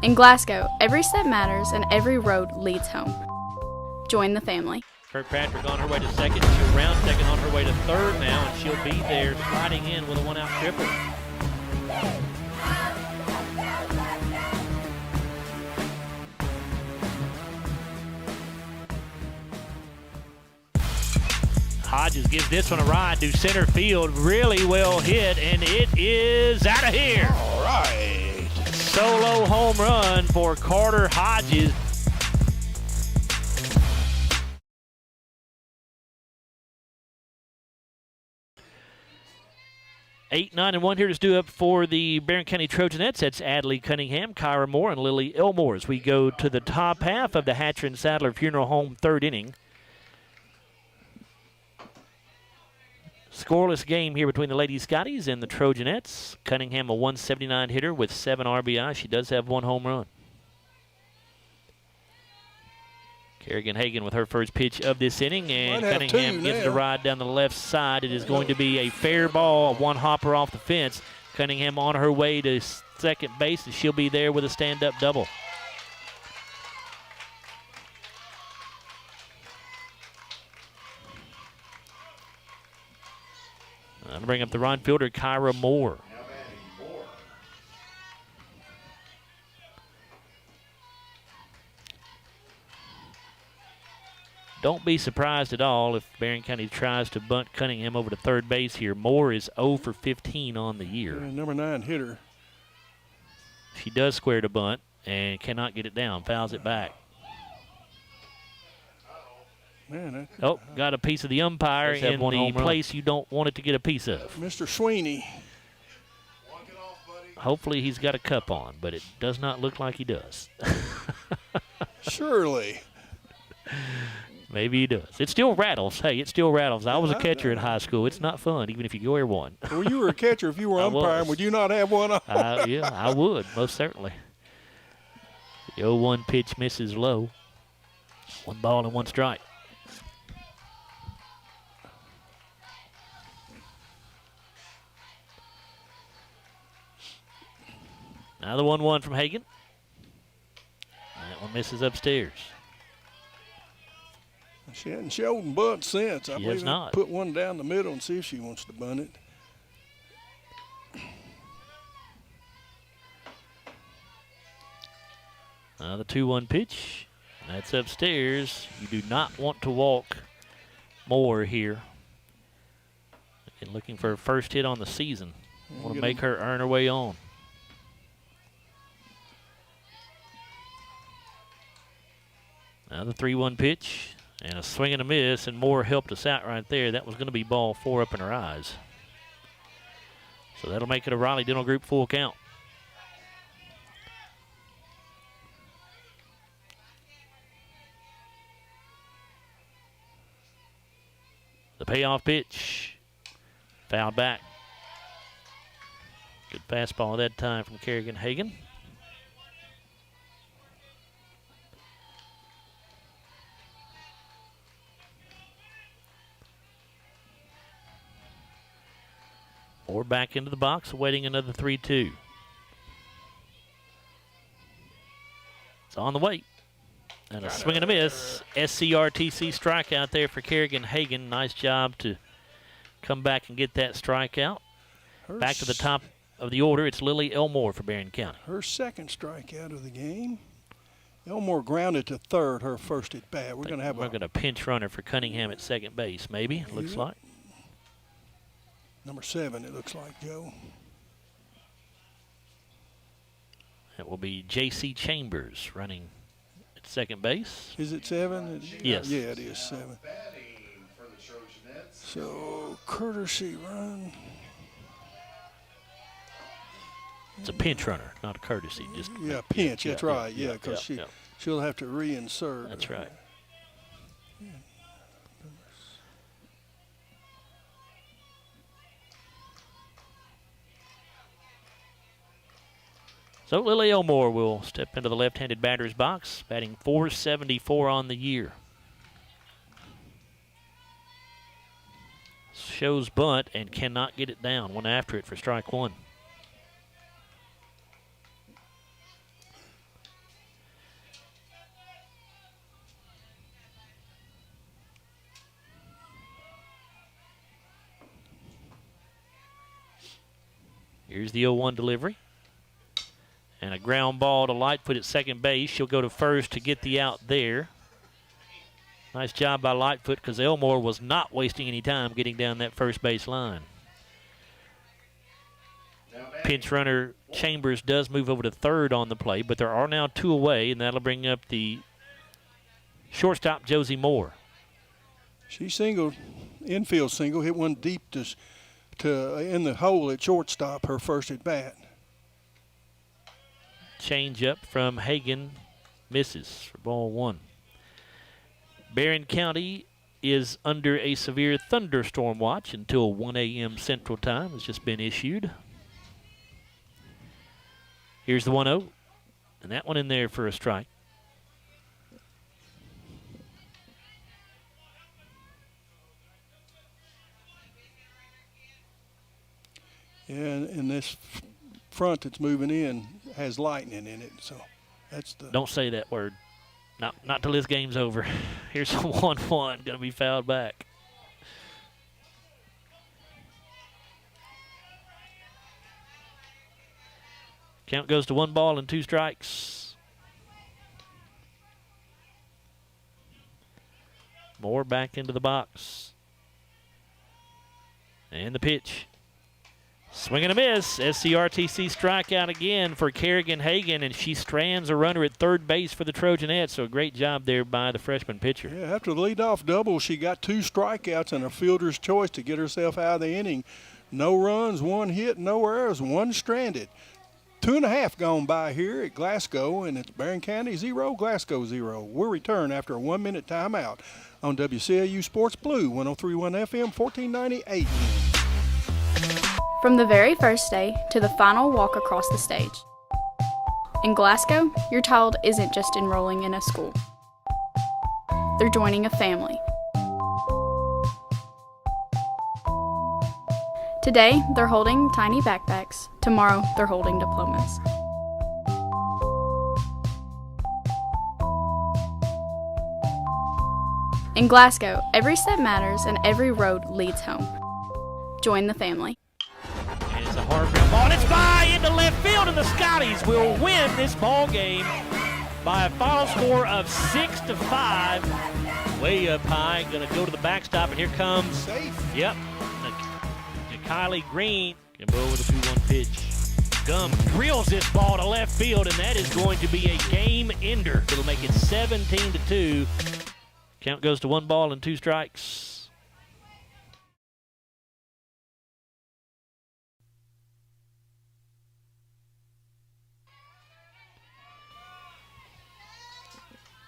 In Glasgow, every step matters and every road leads home. Join the family. Kirkpatrick on her way to second. She'll round second on her way to third now, and she'll be there sliding in with a 1-out triple. Hodges gives this one a ride to center field. Really well hit, and it is out of here. All right. Solo home run for Carter Hodges. Eight, 9, and 1 here to do up for the Barren County Trojanettes. That's Adley Cunningham, Kyra Moore, and Lily Elmore as we go to the top half of the Hatcher and Sadler Funeral Home third inning. Scoreless game here between the Lady Scotties and the Trojanettes. Cunningham, a 179 hitter with 7 RBI. She does have 1 home run. Kerrigan Hagan with her first pitch of this inning, and Cunningham gives it a ride down the left side. It is going to be a fair ball, 1 hopper off the fence. Cunningham on her way to second base, and she'll be there with a stand-up double. I'm going to bring up the right fielder, Kyra Moore. Don't be surprised at all if Barren County tries to bunt Cunningham over to third base here. Moore is 0 for 15 on the year. Yeah, number 9 hitter. She does square to bunt and cannot get it down. Fouls it back. Man, got a piece of the umpire in the place you don't want it to get a piece of. Mr. Sweeney. Hopefully he's got a cup on, but it does not look like he does. Surely. Maybe he does. It still rattles. Hey, it still rattles. I was a catcher in high school. It's not fun, even if you wear one. Well, you were a catcher. If you were umpiring, would you not have one on? Yeah, I would, most certainly. The 0-1 pitch misses low. 1 ball and 1 strike. Now the 1-1 from Hagan. That one misses upstairs. She hadn't shown bunt since. I She believe has not. Put one down the middle and see if she wants to bunt it. The 2-1 pitch. That's upstairs. You do not want to walk more here. And looking for her first hit on the season. Want to make her earn her way on. Now the 3-1 pitch. And a swing and a miss, and Moore helped us out right there. That was going to be ball 4 up in her eyes. So that'll make it a Raleigh Dental Group full count. The payoff pitch. Fouled back. Good fastball that time from Kerrigan Hagan. Or back into the box, awaiting another 3-2. It's on the way. And a swing and a miss. SCRTC strikeout there for Kerrigan Hagan. Nice job to come back and get that strikeout. Back to the top of the order, it's Lily Elmore for Barren County. Her second strikeout of the game. Elmore grounded to third, her first at bat. We're going to have a pinch runner for Cunningham at second base, maybe, looks like. Number 7, it looks like, Joe. That will be J.C. Chambers running at second base. Is it 7? Yes. Yeah, it is 7. So, courtesy run. It's a pinch runner, not a courtesy. Just pinch, that's right. Yeah, because she'll have to reinsert. That's right. So Lily Elmore will step into the left-handed batter's box, batting .474 on the year. Shows bunt and cannot get it down. One after it for strike 1. Here's the 0-1 delivery. And a ground ball to Lightfoot at second base. She'll go to first to get the out there. Nice job by Lightfoot because Elmore was not wasting any time getting down that first base line. Pinch runner Chambers does move over to third on the play, but there are now 2 away, and that'll bring up the shortstop, Josie Moore. She singled, infield single, hit one deep to in the hole at shortstop, her first at bat. Change up from Hagan, misses for ball 1. Barren County is under a severe thunderstorm watch until 1 a.m. Central Time has just been issued. Here's the 1-0, and that one in there for a strike. And this front that's moving in has lightning in it, so that's the. Don't say that word. Not till this game's over. Here's a 1-1, going to be fouled back. Count goes to 1 ball and 2 strikes. Moore back into the box. And the pitch. Swing and a miss. SCRTC strikeout again for Kerrigan Hagan, and she strands a runner at third base for the Trojanettes. So a great job there by the freshman pitcher. Yeah, after the leadoff double, she got 2 strikeouts and a fielder's choice to get herself out of the inning. No runs, 1 hit, no errors, 1 stranded. 2.5 gone by here at Glasgow, and it's Barren County 0, Glasgow 0. We'll return after a 1-minute timeout on WCAU Sports Blue, 103.1 FM, 1490 AM. From the very first day to the final walk across the stage. In Glasgow, your child isn't just enrolling in a school. They're joining a family. Today, they're holding tiny backpacks. Tomorrow, they're holding diplomas. In Glasgow, every step matters and every road leads home. Join the family. And it's a hard ground ball, and it's by into left field, and the Scotties will win this ball game by a final score of 6-5. Way up high, going to go to the backstop, and here comes. Safe. Yep. Kylie Green can go with a 2-1 pitch. Gum drills this ball to left field, and that is going to be a game ender. It'll make it 17-2. Count goes to 1 ball and 2 strikes.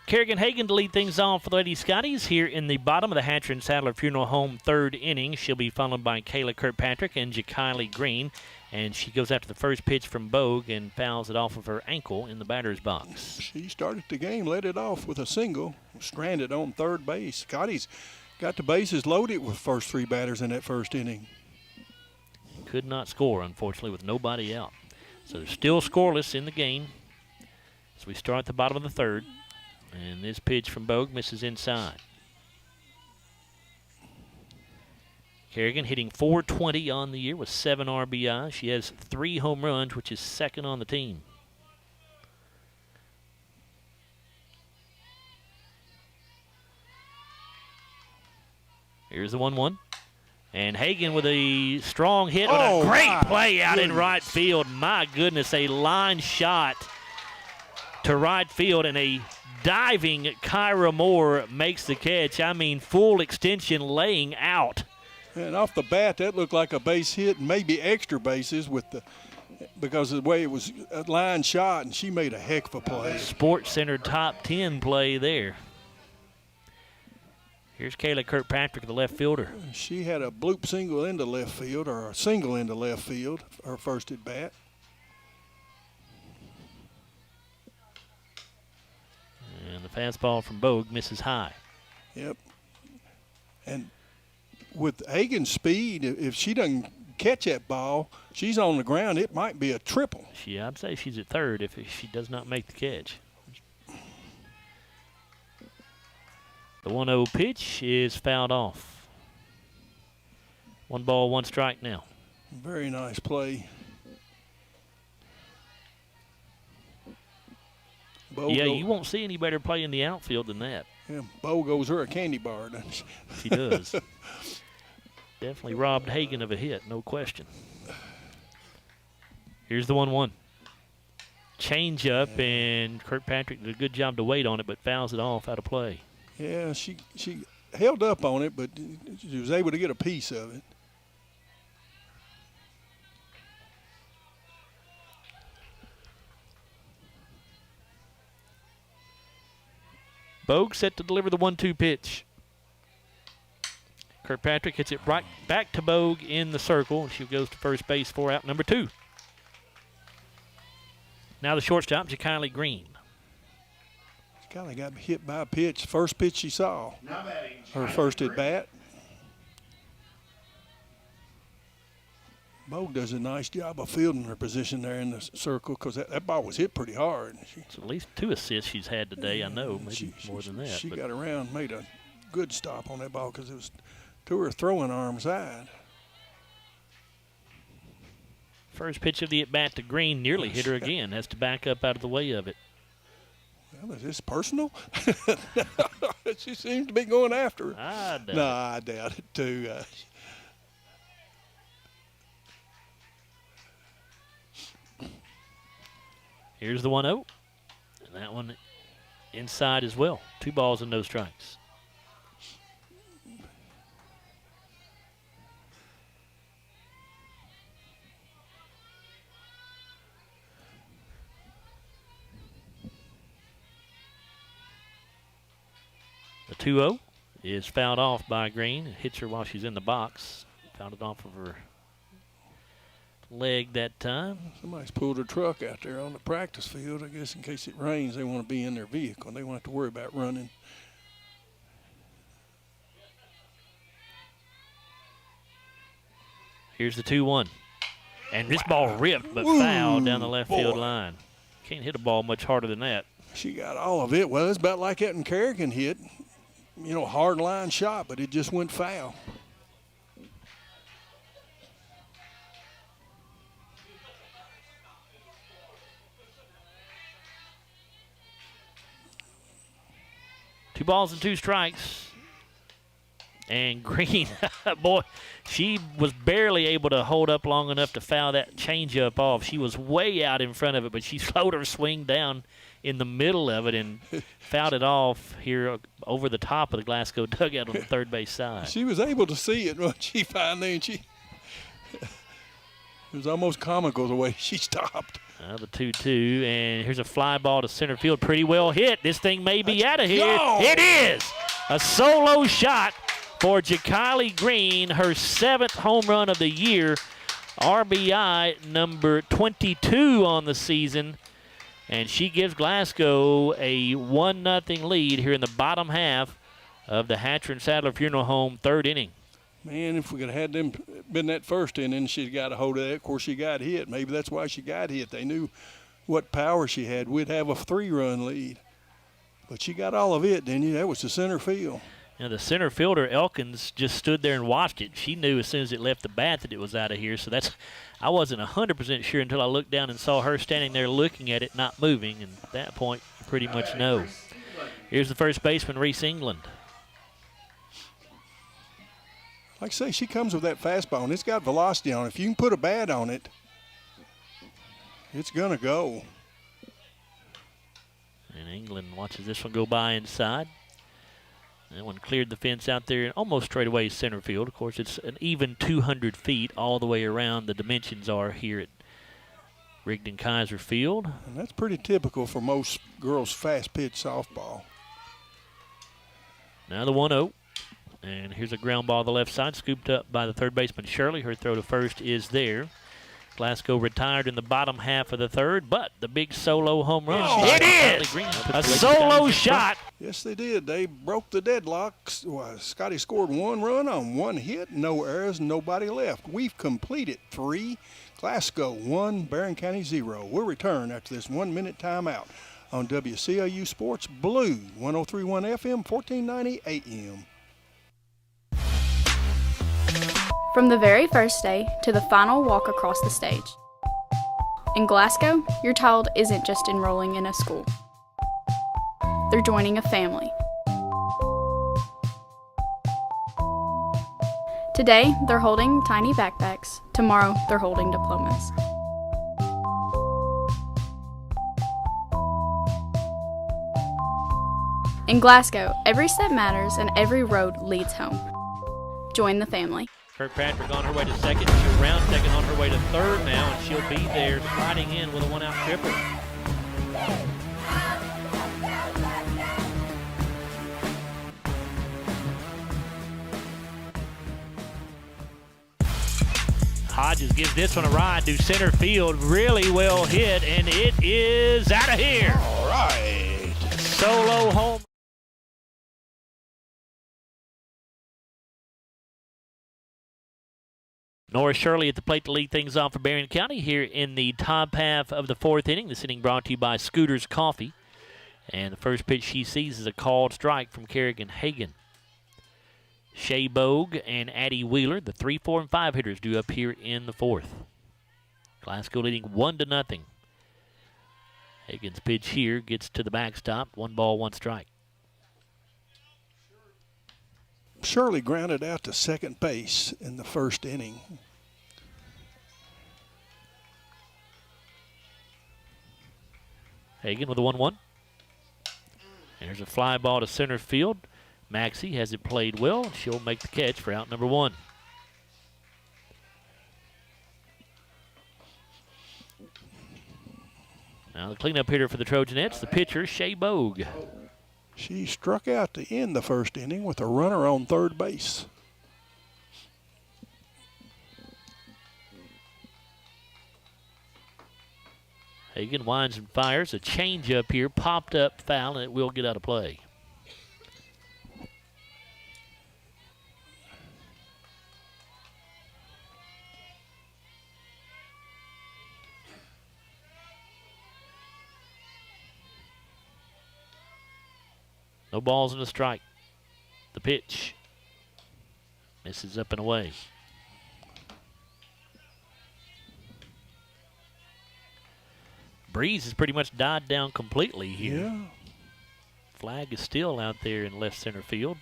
Kerrigan Hagan to lead things off for the Lady Scotties here in the bottom of the Hatcher and Sadler Funeral Home 3rd inning. She'll be followed by Kayla Kirkpatrick and Jakylie Green. And she goes after the first pitch from Bogue and fouls it off of her ankle in the batter's box. She started the game, led it off with a single, stranded on third base. Scotty's got the bases loaded with first 3 batters in that first inning. Could not score, unfortunately, with nobody out. So they're still scoreless in the game. So we start at the bottom of the 3rd. And this pitch from Bogue misses inside. Kerrigan hitting .420 on the year with 7 RBI. She has 3 home runs, which is second on the team. Here's the 1-1. And Hagan with a strong hit on a great play out in right field. My goodness, a line shot to right field, and a diving Kyra Moore makes the catch. I mean, full extension laying out. And off the bat, that looked like a base hit, maybe extra bases because of the way it was a line shot, and she made a heck of a play. Sports Center top 10 play there. Here's Kayla Kirkpatrick, the left fielder. She had a bloop single into left field, or a single into left field, her first at bat. And the fastball from Bogue misses high. Yep. And with Hagan's speed, if she doesn't catch that ball, she's on the ground, it might be a triple. I'd say she's at third if she does not make the catch. The 1-0 pitch is fouled off. 1 ball, 1 strike now. Very nice play. You won't see any better play in the outfield than that. Yeah, Bo goes her a candy bar, doesn't she? She does. Definitely robbed Hagan of a hit, no question. Here's the 1-1. Change up, and Kirkpatrick did a good job to wait on it, but fouls it off out of play. Yeah, she held up on it, but she was able to get a piece of it. Bogue set to deliver the 1-2 pitch. Kirkpatrick hits it right back to Bogue in the circle, and she goes to first base for out number 2. Now the shortstop, Jakylie Green. She kind of got hit by a pitch, first pitch she saw. Her first at bat. Bogue does a nice job of fielding her position there in the circle, because that ball was hit pretty hard. It's at least 2 assists she's had today, I know, maybe more than that. She got around, made a good stop on that ball, because it was to her throwing arm side. First pitch of the at-bat to Green nearly hit her again. Has to back up out of the way of it. Well, is this personal? She seems to be going after her. I doubt it, too. Here's the 1-0, and that one inside as well. 2 balls and no strikes. The 2-0 is fouled off by Green. It hits her while she's in the box. Fouled it off of her leg that time. Somebody's pulled a truck out there on the practice field. I guess in case it rains, they want to be in their vehicle. They won't have to worry about running. Here's the 2-1. And this ball ripped but fouled down the left field line. Can't hit a ball much harder than that. She got all of it. Well, it's about like that in Kerrigan hit. hard line shot, but it just went foul. Two balls and two strikes. And Green, boy, she was barely able to hold up long enough to foul that changeup off. She was way out in front of it, but she slowed her swing down in the middle of it and fouled it off here over the top of the Glasgow dugout on the third base side. She was able to see it when she finally, it was almost comical the way she stopped. The 2-2, and here's a fly ball to center field. Pretty well hit. This thing may be out of here. Go! It is a solo shot for Jakiley Green, her 7th home run of the year, RBI number 22 on the season, and she gives Glasgow a 1-0 lead here in the bottom half of the Hatcher and Sadler Funeral Home third inning. Man, if we could have had them been that first inning, she'd got a hold of that. Of course, she got hit. Maybe that's why she got hit. They knew what power she had. We'd have a 3-run lead. But she got all of it, didn't you? That was the center field. The center fielder, Elkins, just stood there and watched it. She knew as soon as it left the bat that it was out of here. So I wasn't 100% sure until I looked down and saw her standing there looking at it, not moving. And at that point, you pretty much know. Here's the first baseman, Reese England. Like I say, she comes with that fastball, and it's got velocity on it. If you can put a bat on it, it's going to go. And England watches this one go by inside. That one cleared the fence out there and almost straight away center field. Of course, it's an even 200 feet all the way around. The dimensions are here at Rigdon Kaiser Field. And that's pretty typical for most girls' fast-pitch softball. Now the 1-0. And here's a ground ball to the left side, scooped up by the third baseman Shirley. Her throw to first is there. Glasgow retired in the bottom half of the third, but the big solo home run. Oh, it is a solo shot. Yes, they did. They broke the deadlock. Scotty scored 1 run on 1 hit, no errors, nobody left. We've completed 3. Glasgow 1, Barren County 0. We'll return after this 1-minute timeout on WCLU Sports Blue, 103.1 FM, 1490 AM. From the very first day to the final walk across the stage. In Glasgow, your child isn't just enrolling in a school. They're joining a family. Today, they're holding tiny backpacks. Tomorrow, they're holding diplomas. In Glasgow, every step matters and every road leads home. Join the family. Kirkpatrick on her way to second. She'll round second on her way to third now, and she'll be there sliding in with a 1-out triple. Hodges gives this one a ride to center field. Really well hit, and it is out of here. All right. Solo home. Nora Shirley at the plate to lead things off for Barren County here in the top half of the fourth inning. This inning brought to you by Scooters Coffee. And the first pitch she sees is a called strike from Kerrigan Hagan. Shea Bogue and Addie Wheeler, the 3, 4, and 5 hitters, due up here in the fourth. Glasgow leading 1-0. Hagan's pitch here gets to the backstop. 1 ball, 1 strike. Shirley grounded out to second base in the first inning. Hagan with a 1-1. And there's a fly ball to center field. Maxey has it played well. She'll make the catch for out number 1. Now the cleanup hitter for the Trojanettes, the pitcher, Shea Bogue. She struck out to end the first inning with a runner on third base. Hagan winds and fires. A changeup here, popped up, foul, and it will get out of play. No balls and a strike. The pitch. Misses up and away. Breeze has pretty much died down completely here. Yeah. Flag is still out there in left center field.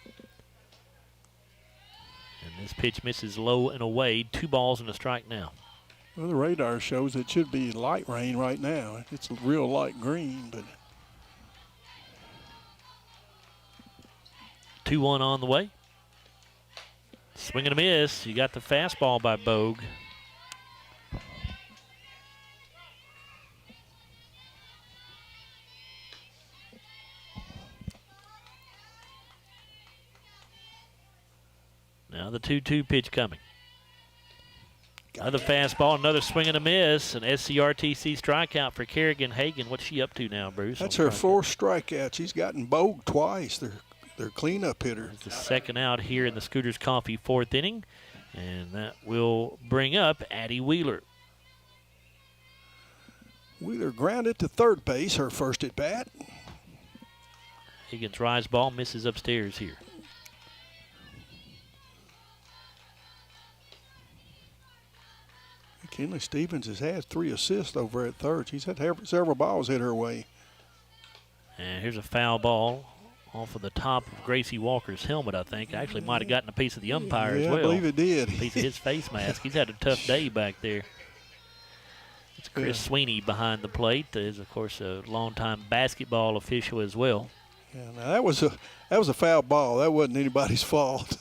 And this pitch misses low and away. 2 balls and a strike now. Well, the radar shows it should be light rain right now. It's real light green, but 2-1 on the way. Swing and a miss. You got the fastball by Bogue. Now the 2-2 pitch coming. Another fastball, another swing and a miss. An SCRTC strikeout for Kerrigan Hagan. What's she up to now, Bruce? that's her 4th strikeout. She's gotten Bogue twice. Their cleanup hitter. That's the second out here in the Scooters Coffee 4th inning. And that will bring up Addie Wheeler. Wheeler grounded to third base, her first at bat. Higgins' rise ball misses upstairs here. Kenley Stevens has had 3 assists over at third. She's had several balls hit her way. And here's a foul ball off of the top of Gracie Walker's helmet, I think. Actually might have gotten a piece of the umpire as well. I believe it did. A piece of his face mask. He's had a tough day back there. It's Chris Sweeney behind the plate. Is, of course, a longtime basketball official as well. Yeah, now that was a foul ball. That wasn't anybody's fault.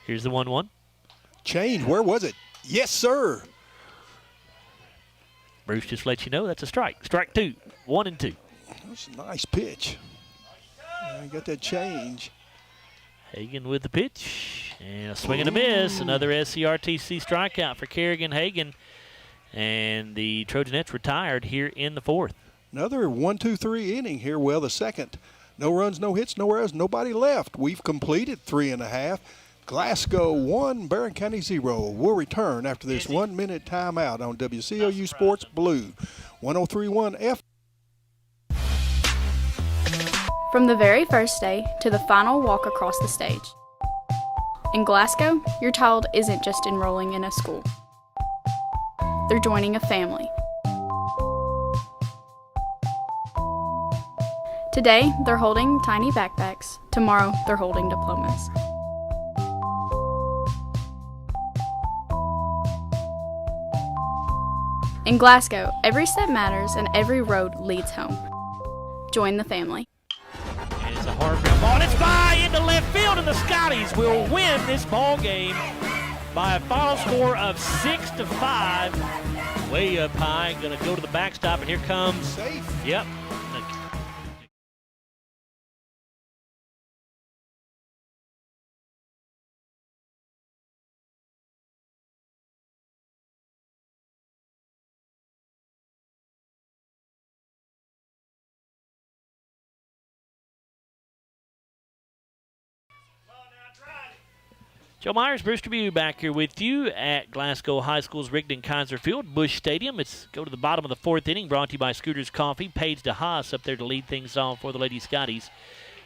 Here's the 1-1. Change. Where was it? Yes, sir. Bruce just lets you know that's a strike. Strike 2. 1 and 2. That's a nice pitch. I got that change. Hagan with the pitch. And a swing and a miss. Another SCRTC strikeout for Kerrigan Hagan. And the Trojanettes retired here in the 4th. Another 1-2-3 inning here. Well, the second. No runs, no hits, no errors, nobody left. We've completed 3.5. Glasgow 1, Barren County 0. We'll return after this 1-minute timeout on WCOU Sports Blue 103.1 F. From the very first day to the final walk across the stage. In Glasgow, your child isn't just enrolling in a school. They're joining a family. Today, they're holding tiny backpacks. Tomorrow, they're holding diplomas. In Glasgow, every step matters and every road leads home. Join the family. And it's a hard ground ball, and it's by into left field, and the Scotties will win this ball game by a final score of 6-5. Way up high, going to go to the backstop, and here comes. Safe. Yep. Joe Myers, Bruce Tribune back here with you at Glasgow High School's Rigdon Kaiser Field, Busch Stadium. It's go to the bottom of the 4th inning, brought to you by Scooters Coffee. Paige DeHaas up there to lead things off for the Lady Scotties.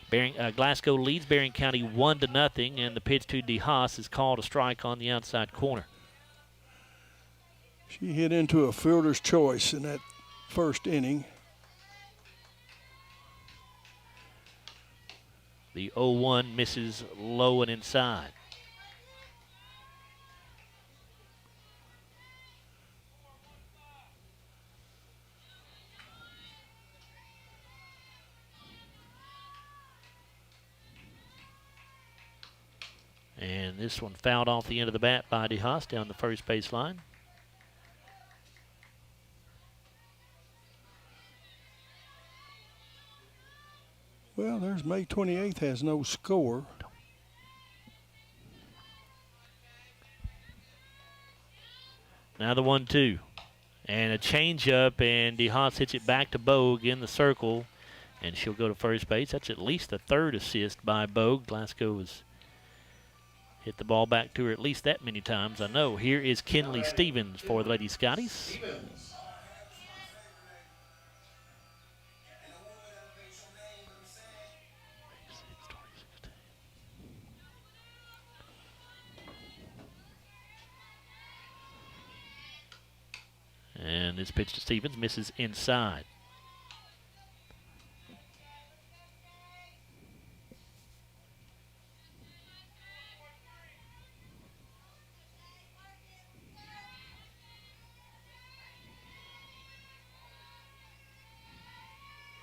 Glasgow leads Barren County 1-0, and the pitch to DeHaas is called a strike on the outside corner. She hit into a fielder's choice in that first inning. The 0-1 misses low and inside. And this one fouled off the end of the bat by DeHaas down the first base line. Well, there's May 28th, has no score. Now the 1-2. And a changeup, and DeHaas hits it back to Bogue in the circle, and she'll go to first base. That's at least the 3rd assist by Bogue. Glasgow has hit the ball back to her at least that many times, I know. Here is Kenley Stevens for the Lady Scotties. And this pitch to Stevens misses inside.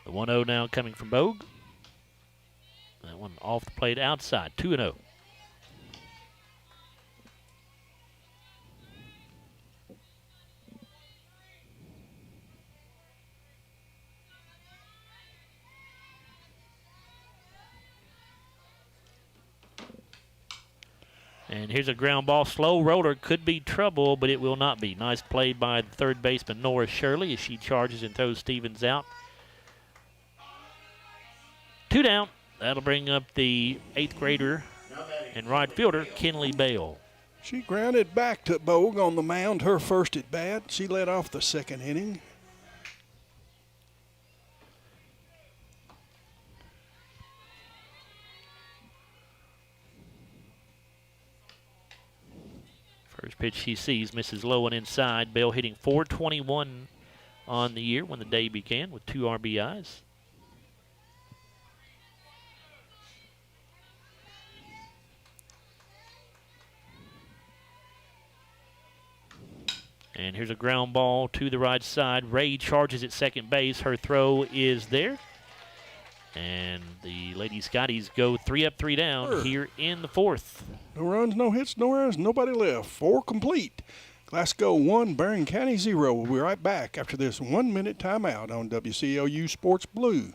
The 1-0 now coming from Bogue. That one off the plate outside, 2-0. And here's a ground ball. Slow roller could be trouble, but it will not be. Nice play by the third baseman, Nora Shirley, as she charges and throws Stevens out. 2 down. That'll bring up the 8th grader and right fielder, Kinley Bale. She grounded back to Bogue on the mound, her first at bat. She led off the second inning. First pitch she sees misses low and inside. Bell hitting .421 on the year when the day began with 2 RBIs. And here's a ground ball to the right side. Ray charges at second base. Her throw is there. And the Lady Scotties go 3 up, 3 down here in the 4th. No runs, no hits, no errors, nobody left. 4 complete. Glasgow 1, Barren County 0. We'll be right back after this 1-minute timeout on WCLU Sports Blue,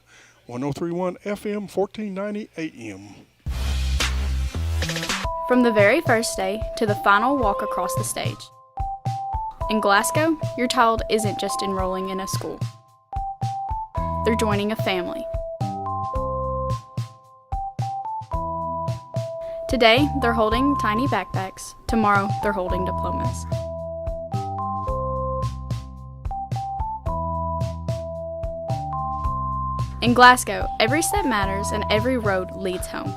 103.1 FM, 1490 AM. From the very first day to the final walk across the stage. In Glasgow, your child isn't just enrolling in a school. They're joining a family. Today, they're holding tiny backpacks. Tomorrow, they're holding diplomas. In Glasgow, every step matters and every road leads home.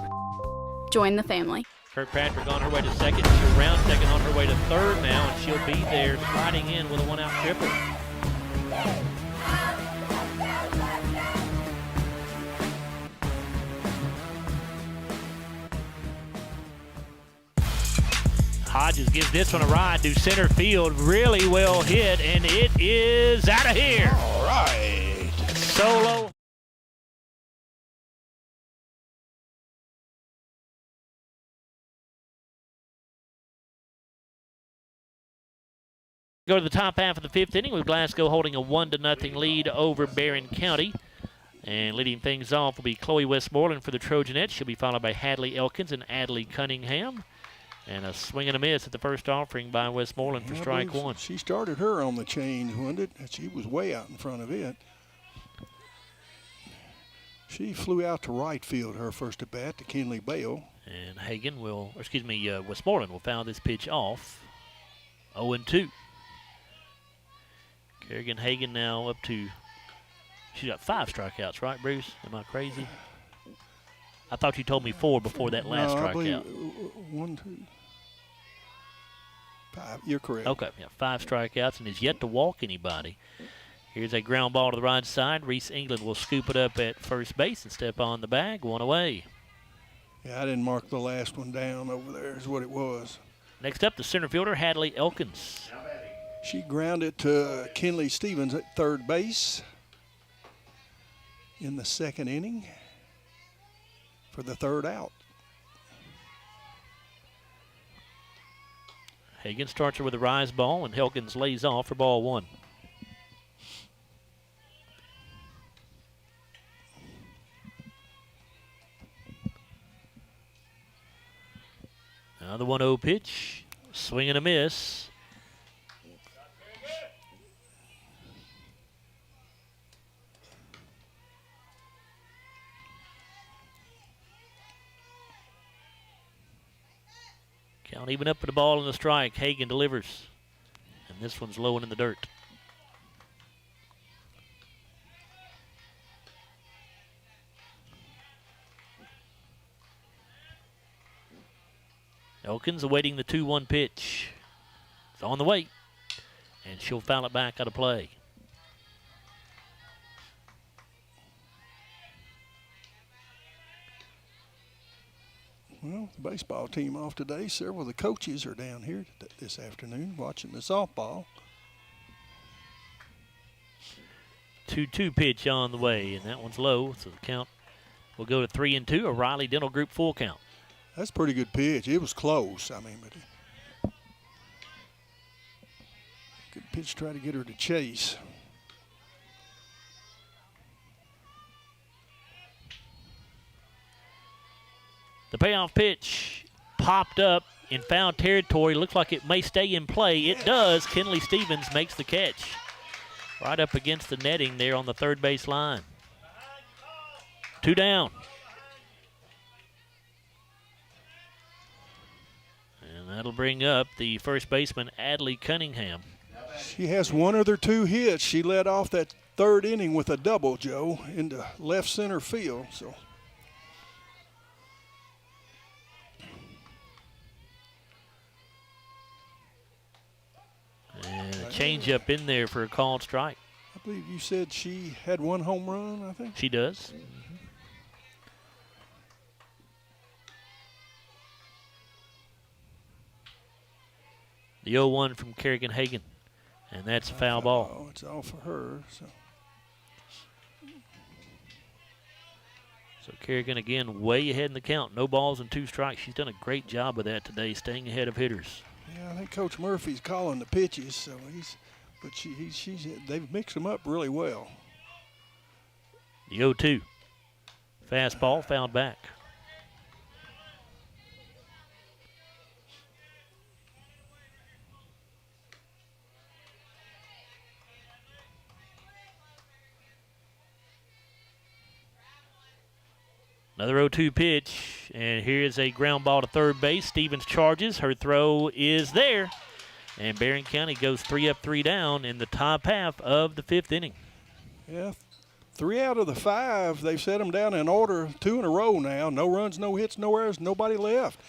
Join the family. Kirkpatrick on her way to second. She'll round second on her way to third now, and she'll be there sliding in with a 1-out triple. Hodges gives this one a ride to center field. Really well hit, and it is out of here. All right. Solo. Go to the top half of the 5th inning with Glasgow holding a 1-0 lead over Barren County. And leading things off will be Chloe Westmoreland for the Trojanettes. She'll be followed by Hadley Elkins and Adley Cunningham. And a swing and a miss at the first offering by Westmoreland for strike 1. She started her on the change, wasn't it? She was way out in front of it. She flew out to right field her first at bat to Kinley Bale. And Westmoreland will foul this pitch off. 0-2. Kerrigan Hagan now up to, she's got 5 strikeouts, right, Bruce? Am I crazy? I thought you told me 4 before that last strikeout. I believe 1, 2, 5. You're correct. Okay, yeah, 5 strikeouts and is yet to walk anybody. Here's a ground ball to the right side. Reese England will scoop it up at first base and step on the bag. 1 away. Yeah, I didn't mark the last one down over there is what it was. Next up, the center fielder, Hadley Elkins. She grounded to Kinley Stevens at third base in the 2nd inning for the 3rd out. Hagan starts her with a rise ball, and Elkins lays off for ball 1. Now the 1-0 pitch, swing and a miss. Count even up for the ball and the strike. Hagan delivers. And this one's low and in the dirt. Elkins awaiting the 2-1 pitch. It's on the way. and she'll foul it back out of play. Well, the baseball team off today. Several of the coaches are down here this afternoon watching the softball. 2-2 pitch on the way, and that one's low, so the count will go to 3-2, a Riley Dental Group full count. That's a pretty good pitch. It was close. I mean, but good pitch to try to get her to chase. The payoff pitch popped up in foul territory. Looks like it may stay in play. It does. Kenley Stevens makes the catch. Right up against the netting there on the third base line. 2 down. And that'll bring up the first baseman, Adley Cunningham. She has one of their 2 hits. She led off that third inning with a double, Joe, into left center field. So. And a changeup in there for a called strike. I believe you said she had 1 home run, I think? She does. The 0-1 from Kerrigan Hagan, and that's a foul ball. Oh, it's all for her. So Kerrigan again way ahead in the count. No balls and 2 strikes. She's done a great job of that today, staying ahead of hitters. Yeah, I think Coach Murphy's calling the pitches, so they've mixed them up really well. The 0-2. Fastball fouled back. Another 0-2 pitch, and here's a ground ball to third base. Stevens charges. Her throw is there, and Barren County goes 3 up, 3 down in the top half of the 5th inning. Yeah, 3 out of the 5, they've set them down in order, 2 in a row now. No runs, no hits, no errors, nobody left.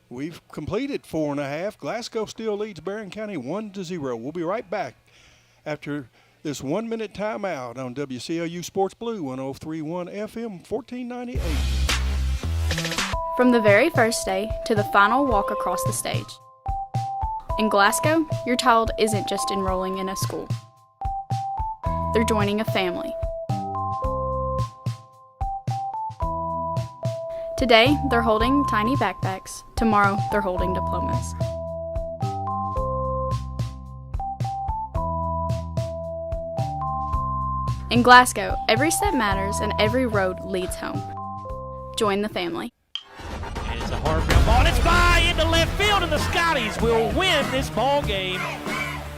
We've completed 4 1/2. Glasgow still leads Barren County 1-0. We'll be right back after this 1-minute timeout on WCLU Sports Blue 103.1 FM 1498. From the very first day to the final walk across the stage. In Glasgow, your child isn't just enrolling in a school. They're joining a family. Today, they're holding tiny backpacks. Tomorrow, they're holding diplomas. In Glasgow, every step matters and every road leads home. Join the family. And it's a hard ground ball, and it's by into left field, and the Scotties will win this ball game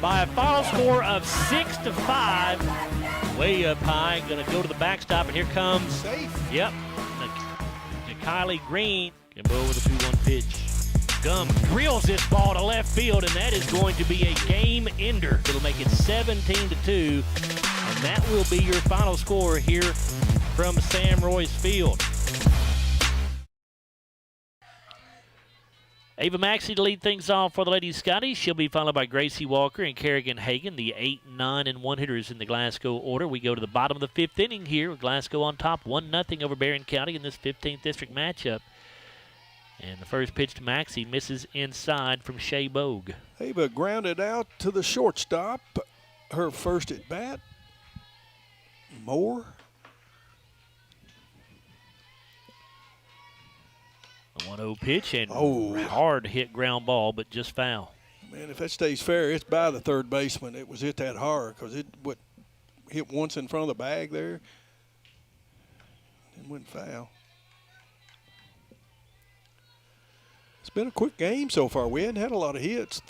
by a final score of 6-5. Way up high, going to go to the backstop, and here comes. Safe. Yep. Kylie Green can go with a 2-1 pitch. Gum drills this ball to left field, and that is going to be a game ender. It'll make it 17-2, and that will be your final score here from Sam Royce Field. Ava Maxey to lead things off for the Lady Scotties. She'll be followed by Gracie Walker and Kerrigan Hagan, the 8, 9, and 1 hitters in the Glasgow order. We go to the bottom of the 5th inning here with Glasgow on top, 1-0 over Barren County in this 15th district matchup. And the first pitch to Maxey misses inside from Shea Bogue. Ava grounded out to the shortstop. Her first at bat. Moore. A 1-0 pitch and hard hit ground ball, but just foul. Man, if that stays fair, it's by the third baseman. It was hit that hard because it hit once in front of the bag there. It went foul. It's been a quick game so far. We hadn't had a lot of hits.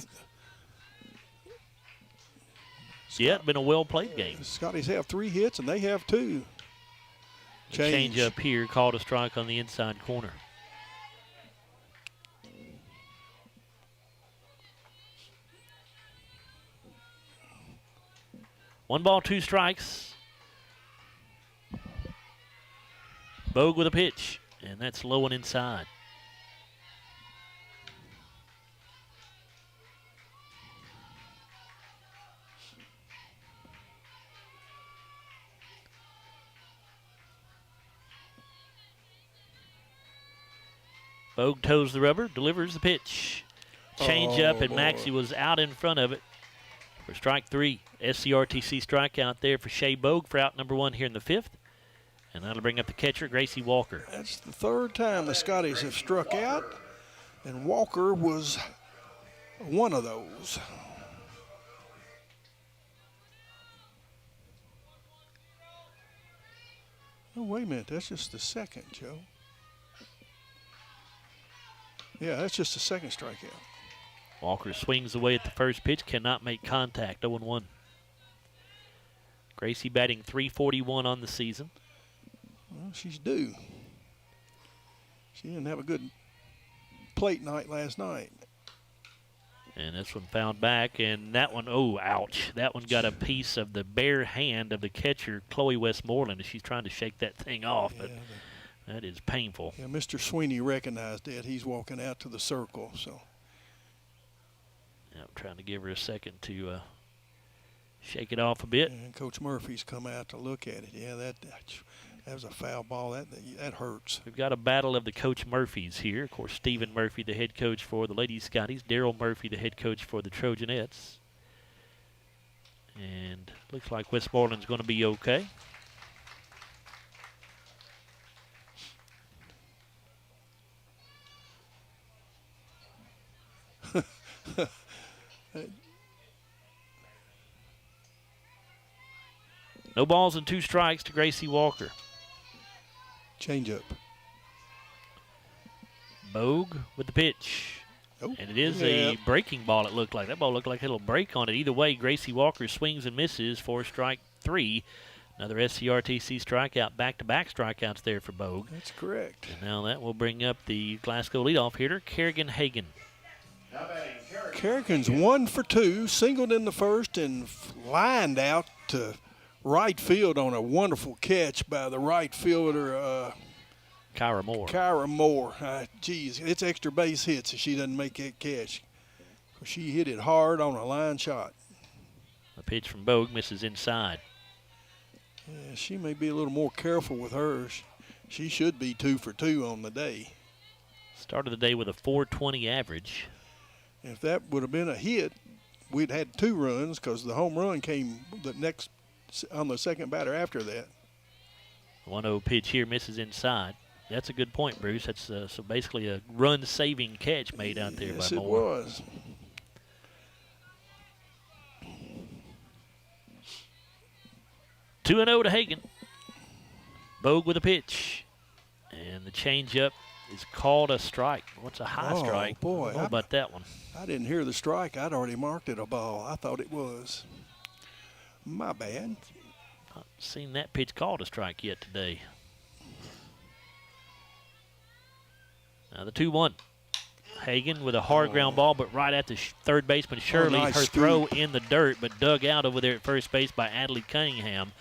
Yeah, it's been a well-played game. The Scotties have 3 hits, and they have 2. Change up here, called a strike on the inside corner. One ball, 2 strikes. Bogue with a pitch, and that's low and inside. Bogue toes the rubber, delivers the pitch. Change up, and Maxie was out in front of it for strike 3. SCRTC strikeout there for Shea Bogue for out number 1 here in the 5th. And that'll bring up the catcher, Gracie Walker. That's the 3rd time the Scotties have struck out, and Walker was one of those. Oh, wait a minute. That's just the 2nd, Joe. Yeah, that's just the 2nd strikeout. Walker swings away at the first pitch, cannot make contact, 0-1. Gracie batting .341 on the season. Well, she's due. She didn't have a good plate night last night. And this one fouled back, and that one, oh, ouch. That one got a piece of the bare hand of the catcher, Chloe Westmoreland, as she's trying to shake that thing off, but that is painful. Yeah, Mr. Sweeney recognized that. He's walking out to the circle, so. Yeah, I'm trying to give her a second to shake it off a bit. And Coach Murphy's come out to look at it. Yeah, that was a foul ball. That hurts. We've got a battle of the Coach Murphys here. Of course, Stephen Murphy, the head coach for the Lady Scotties. Daryl Murphy, the head coach for the Trojanettes. And looks like Westmoreland's going to be okay. No balls and 2 strikes to Gracie Walker. Change up. Bogue with the pitch. Oh, and it is a breaking ball, it looked like. That ball looked like it'll break on it. Either way, Gracie Walker swings and misses for strike 3. Another SCRTC strikeout, back-to-back strikeouts there for Bogue. That's correct. And now that will bring up the Glasgow leadoff hitter, Kerrigan Hagan. Kerrigan's 1 for 2, singled in the 1st and lined out to right field on a wonderful catch by the right fielder, Kyra Moore. Kyra Moore. Geez, it's extra base hits if she doesn't make that catch. She hit it hard on a line shot. A pitch from Bogue misses inside. Yeah, she may be a little more careful with hers. She should be 2 for 2 on the day. Started the day with a .420 average. If that would have been a hit, we'd had 2 runs because the home run came on the second batter after that. 1-0 pitch here misses inside. That's a good point, Bruce. That's so basically a run-saving catch made out there by Moore. Yes, it was. Two 2-0 to Hagan. Bogue with a pitch. And the changeup is called a strike. What's a high strike? Boy, I don't know about that one. I didn't hear the strike. I'd already marked it a ball. I thought it was. My bad. Not seen that pitch called a strike yet today. Now the 2-1. Hagan with a hard ground ball, but right at the third baseman Shirley. Nice her scoop. throw in the dirt, but dug out over there at first base by Adley Cunningham.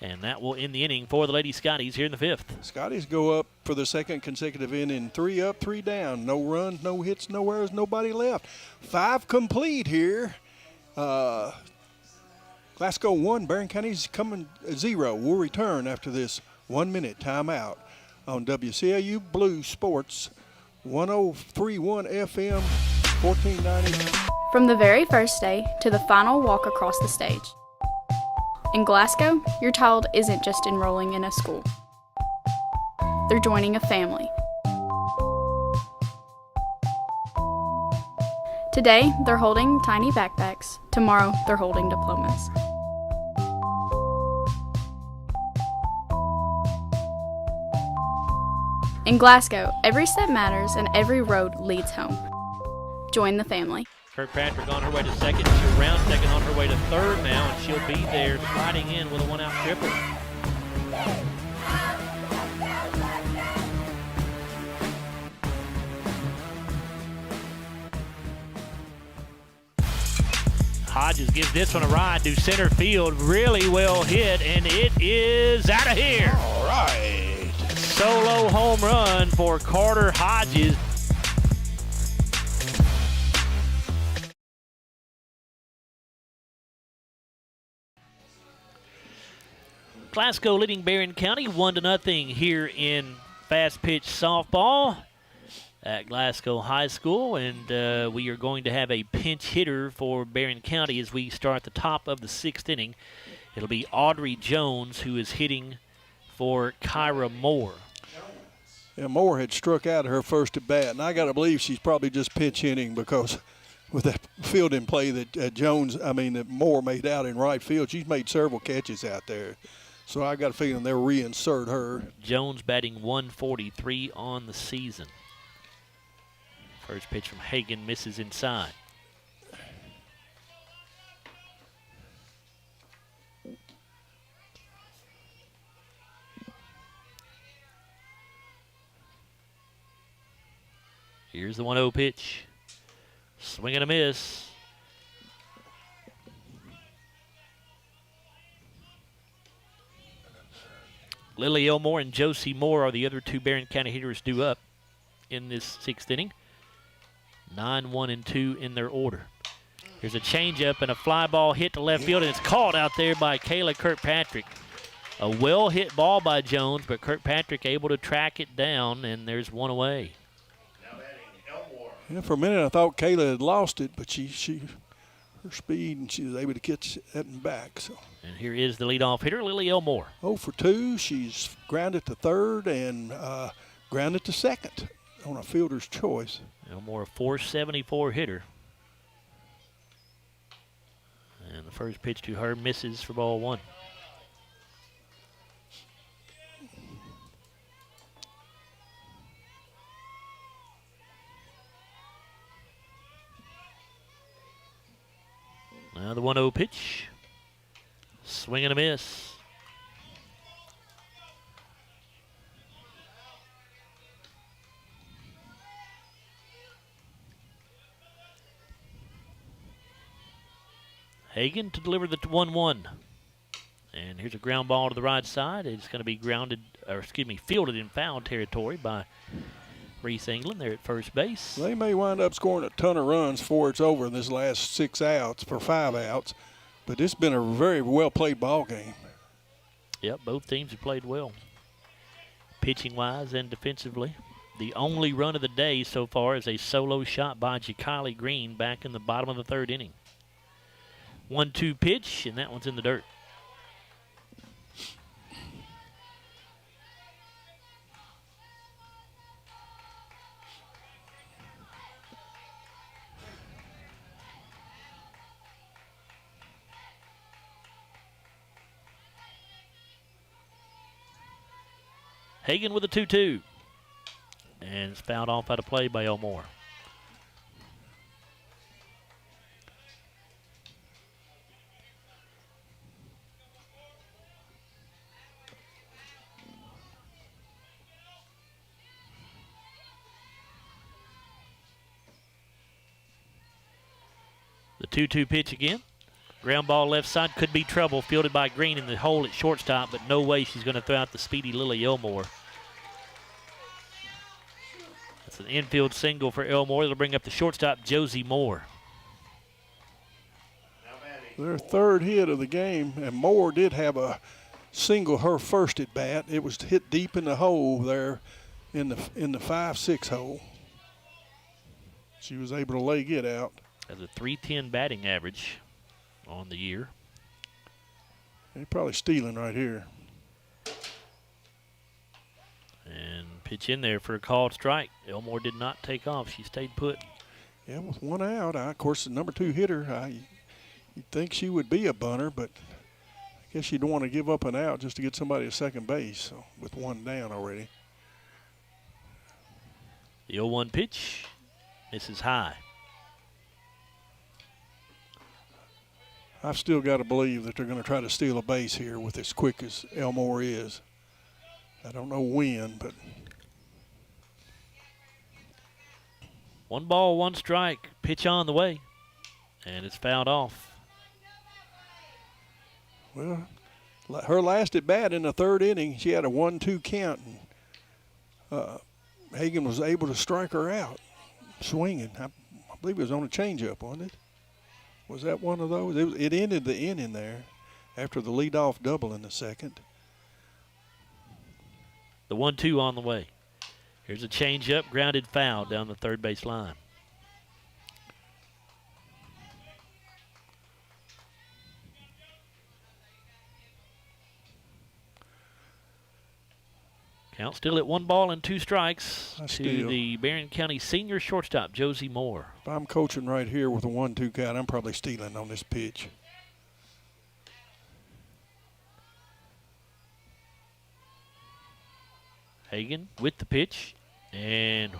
And that will end the inning for the Lady Scotties here in the 5th. Scotties go up for the second consecutive inning. 3 up, 3 down. No runs, no hits, no errors, nobody left. 5 complete here. Glasgow 1, Barren County's coming 0. We'll return after this 1-minute timeout on WCAU Blue Sports 103.1 FM 1490. From the very first day to the final walk across the stage. In Glasgow, your child isn't just enrolling in a school. They're joining a family. Today, they're holding tiny backpacks. Tomorrow, they're holding diplomas. In Glasgow, every step matters and every road leads home. Join the family. Kirkpatrick on her way to second. She'll round second on her way to third now, and she'll be there sliding in with a 1-out triple. Hodges gives this one a ride to center field. Really well hit, and it is out of here. All right. Solo home run for Carter Hodges. Glasgow leading Barren County 1-0 here in fast pitch softball. at Glasgow High School, and we are going to have a pinch hitter for Barren County as we start the top of the 6th inning. It'll be Audrey Jones who is hitting for Kyra Moore. Yeah, Moore had struck out her first at bat, and I got to believe she's probably just pinch hitting because with that fielding play that that Moore made out in right field, she's made several catches out there. So I got a feeling they'll reinsert her. Jones batting 143 on the season. First pitch from Hagan misses inside. Here's the 1-0 pitch. Swing and a miss. Lily Elmore and Josie Moore are the other two Barren County hitters due up in this 6th inning. 9, 1, and 2 in their order. Here's a changeup and a fly ball hit to left field, and it's caught out there by Kayla Kirkpatrick. A well-hit ball by Jones, but Kirkpatrick able to track it down, and there's one away. Yeah, for a minute I thought Kayla had lost it, but her speed, and she was able to catch that in back. So. And here is the leadoff hitter, Lily Elmore. 0 for 2. She's grounded to third and grounded to second on a fielder's choice. Elmore, a .474 hitter. And the first pitch to her misses for ball 1. Now the 1-0 pitch. Swing and a miss. Hagan to deliver the 1-1. And here's a ground ball to the right side. It's going to be fielded in foul territory by Reese England there at first base. They may wind up scoring a ton of runs before it's over in this last 6 outs for 5 outs, but it's been a very well-played ball game. Yep, both teams have played well, pitching-wise and defensively. The only run of the day so far is a solo shot by Jakali Green back in the bottom of the 3rd inning. 1-2 pitch, and that one's in the dirt. Hagan with a 2-2. And it's fouled off out of play by Elmore. The 2-2 pitch again. Ground ball left side, could be trouble, fielded by Green in the hole at shortstop, but no way she's going to throw out the speedy Lily Elmore. That's an infield single for Elmore. It'll bring up the shortstop, Josie Moore. Their 3rd hit of the game, and Moore did have a single her first at bat. It was hit deep in the hole there in the 5-6 hole. She was able to leg it out. Has a .310 batting average on the year. They're probably stealing right here. And pitch in there for a called strike. Elmore did not take off. She stayed put. Yeah, with 1 out, of course, the number 2 hitter, you'd think she would be a bunter, but I guess you don't want to give up an out just to get somebody at second base, so with 1 down already. The 0-1 pitch misses high. I've still got to believe that they're going to try to steal a base here with as quick as Elmore is. I don't know when, but. 1 ball, 1 strike. Pitch on the way. And it's fouled off. Well, her last at bat in the 3rd inning, she had a 1-2 count. And, Hagan was able to strike her out swinging. I believe it was on a changeup, wasn't it? Was that one of those? It ended the inning there after the leadoff double in the 2nd. The 1-2 on the way. Here's a changeup, grounded foul down the third base line. Count still at 1-2 strikes to the Barren County senior shortstop, Josie Moore. If I'm coaching right here with a 1-2 count, I'm probably stealing on this pitch. Hagan with the pitch. And,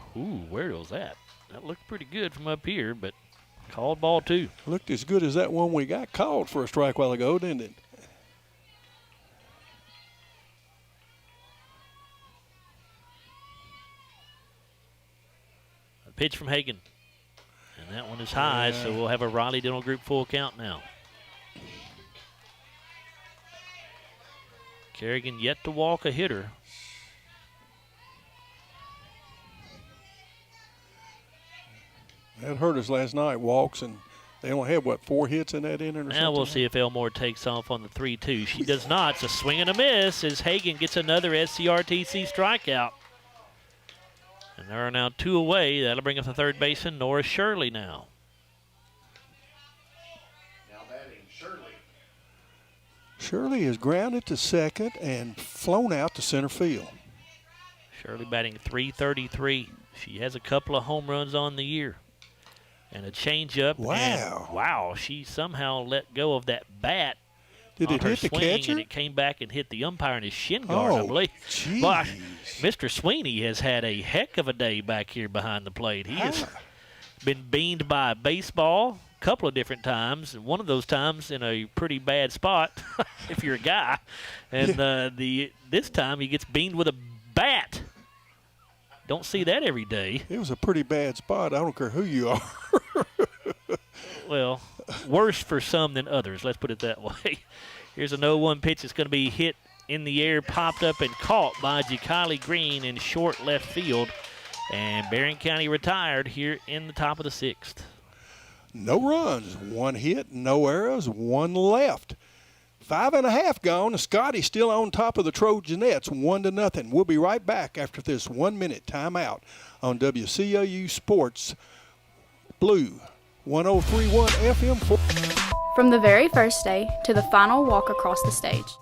where was that? That looked pretty good from up here, but called ball 2. Looked as good as that one we got called for a strike while ago, didn't it? A pitch from Hagan. And that one is high, so we'll have a Riley Dental Group full count now. Kerrigan yet to walk a hitter. That hurt us last night, walks, and they only had, 4 hits in that inning or something? Now we'll see if Elmore takes off on the 3-2. She does not. It's a swing and a miss as Hagan gets another SCRTC strikeout. And there are now 2 away. That'll bring up the third baseman, Nora Shirley now. Now batting Shirley. Shirley is grounded to second and flown out to center field. Shirley batting .333. She has a couple of home runs on the year. And a changeup. Wow. And wow, she somehow let go of that bat. Did it hit the catcher? And it came back and hit the umpire in his shin guard, I believe. But Mr. Sweeney has had a heck of a day back here behind the plate. He has been beamed by a baseball a couple of different times. One of those times in a pretty bad spot, if you're a guy. And this time he gets beamed with a bat. Don't see that every day. It was a pretty bad spot. I don't care who you are. Well, worse for some than others. Let's put it that way. Here's a 0-1 pitch. It's going to be hit in the air, popped up and caught by Jakali Green in short left field. And Barren County retired here in the top of the 6th. No runs, 1 hit, no errors, 1 left. 5.5 gone. Scotty still on top of the Trojanettes, 1-0. We'll be right back after this 1-minute timeout on WCOU Sports Blue 103.1 FM. From the very first day to the final walk across the stage.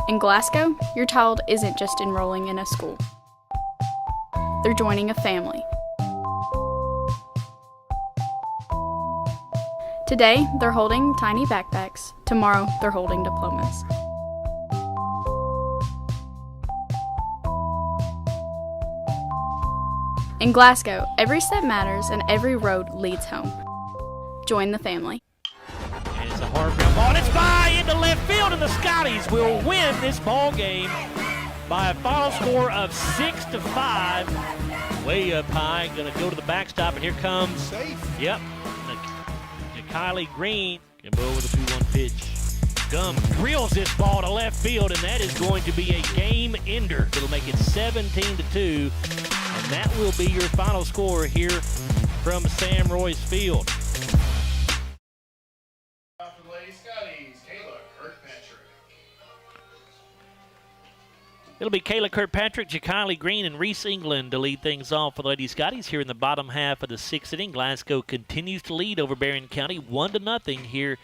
In Glasgow, your child isn't just enrolling in a school. They're joining a family. Today, they're holding tiny backpacks. Tomorrow, they're holding diplomas. In Glasgow, every step matters and every road leads home. Join the family. And it's a hard ground ball, and it's by into left field, and the Scotties will win this ball game by a final score of 6-5. Way up high, going to go to the backstop, and here comes. Safe. Yep. Kylie Green can go with a 2-1 pitch. Gum drills this ball to left field, and that is going to be a game ender. It'll make it 17-2, and that will be your final score here from Sam Royce Field. For the Lady Scotties, Kayla Kirkpatrick. It'll be Kayla Kirkpatrick, Jakali Green, and Reese England to lead things off for the Lady Scotties here in the bottom half of the 6th inning. Glasgow continues to lead over Barren County 1-0 here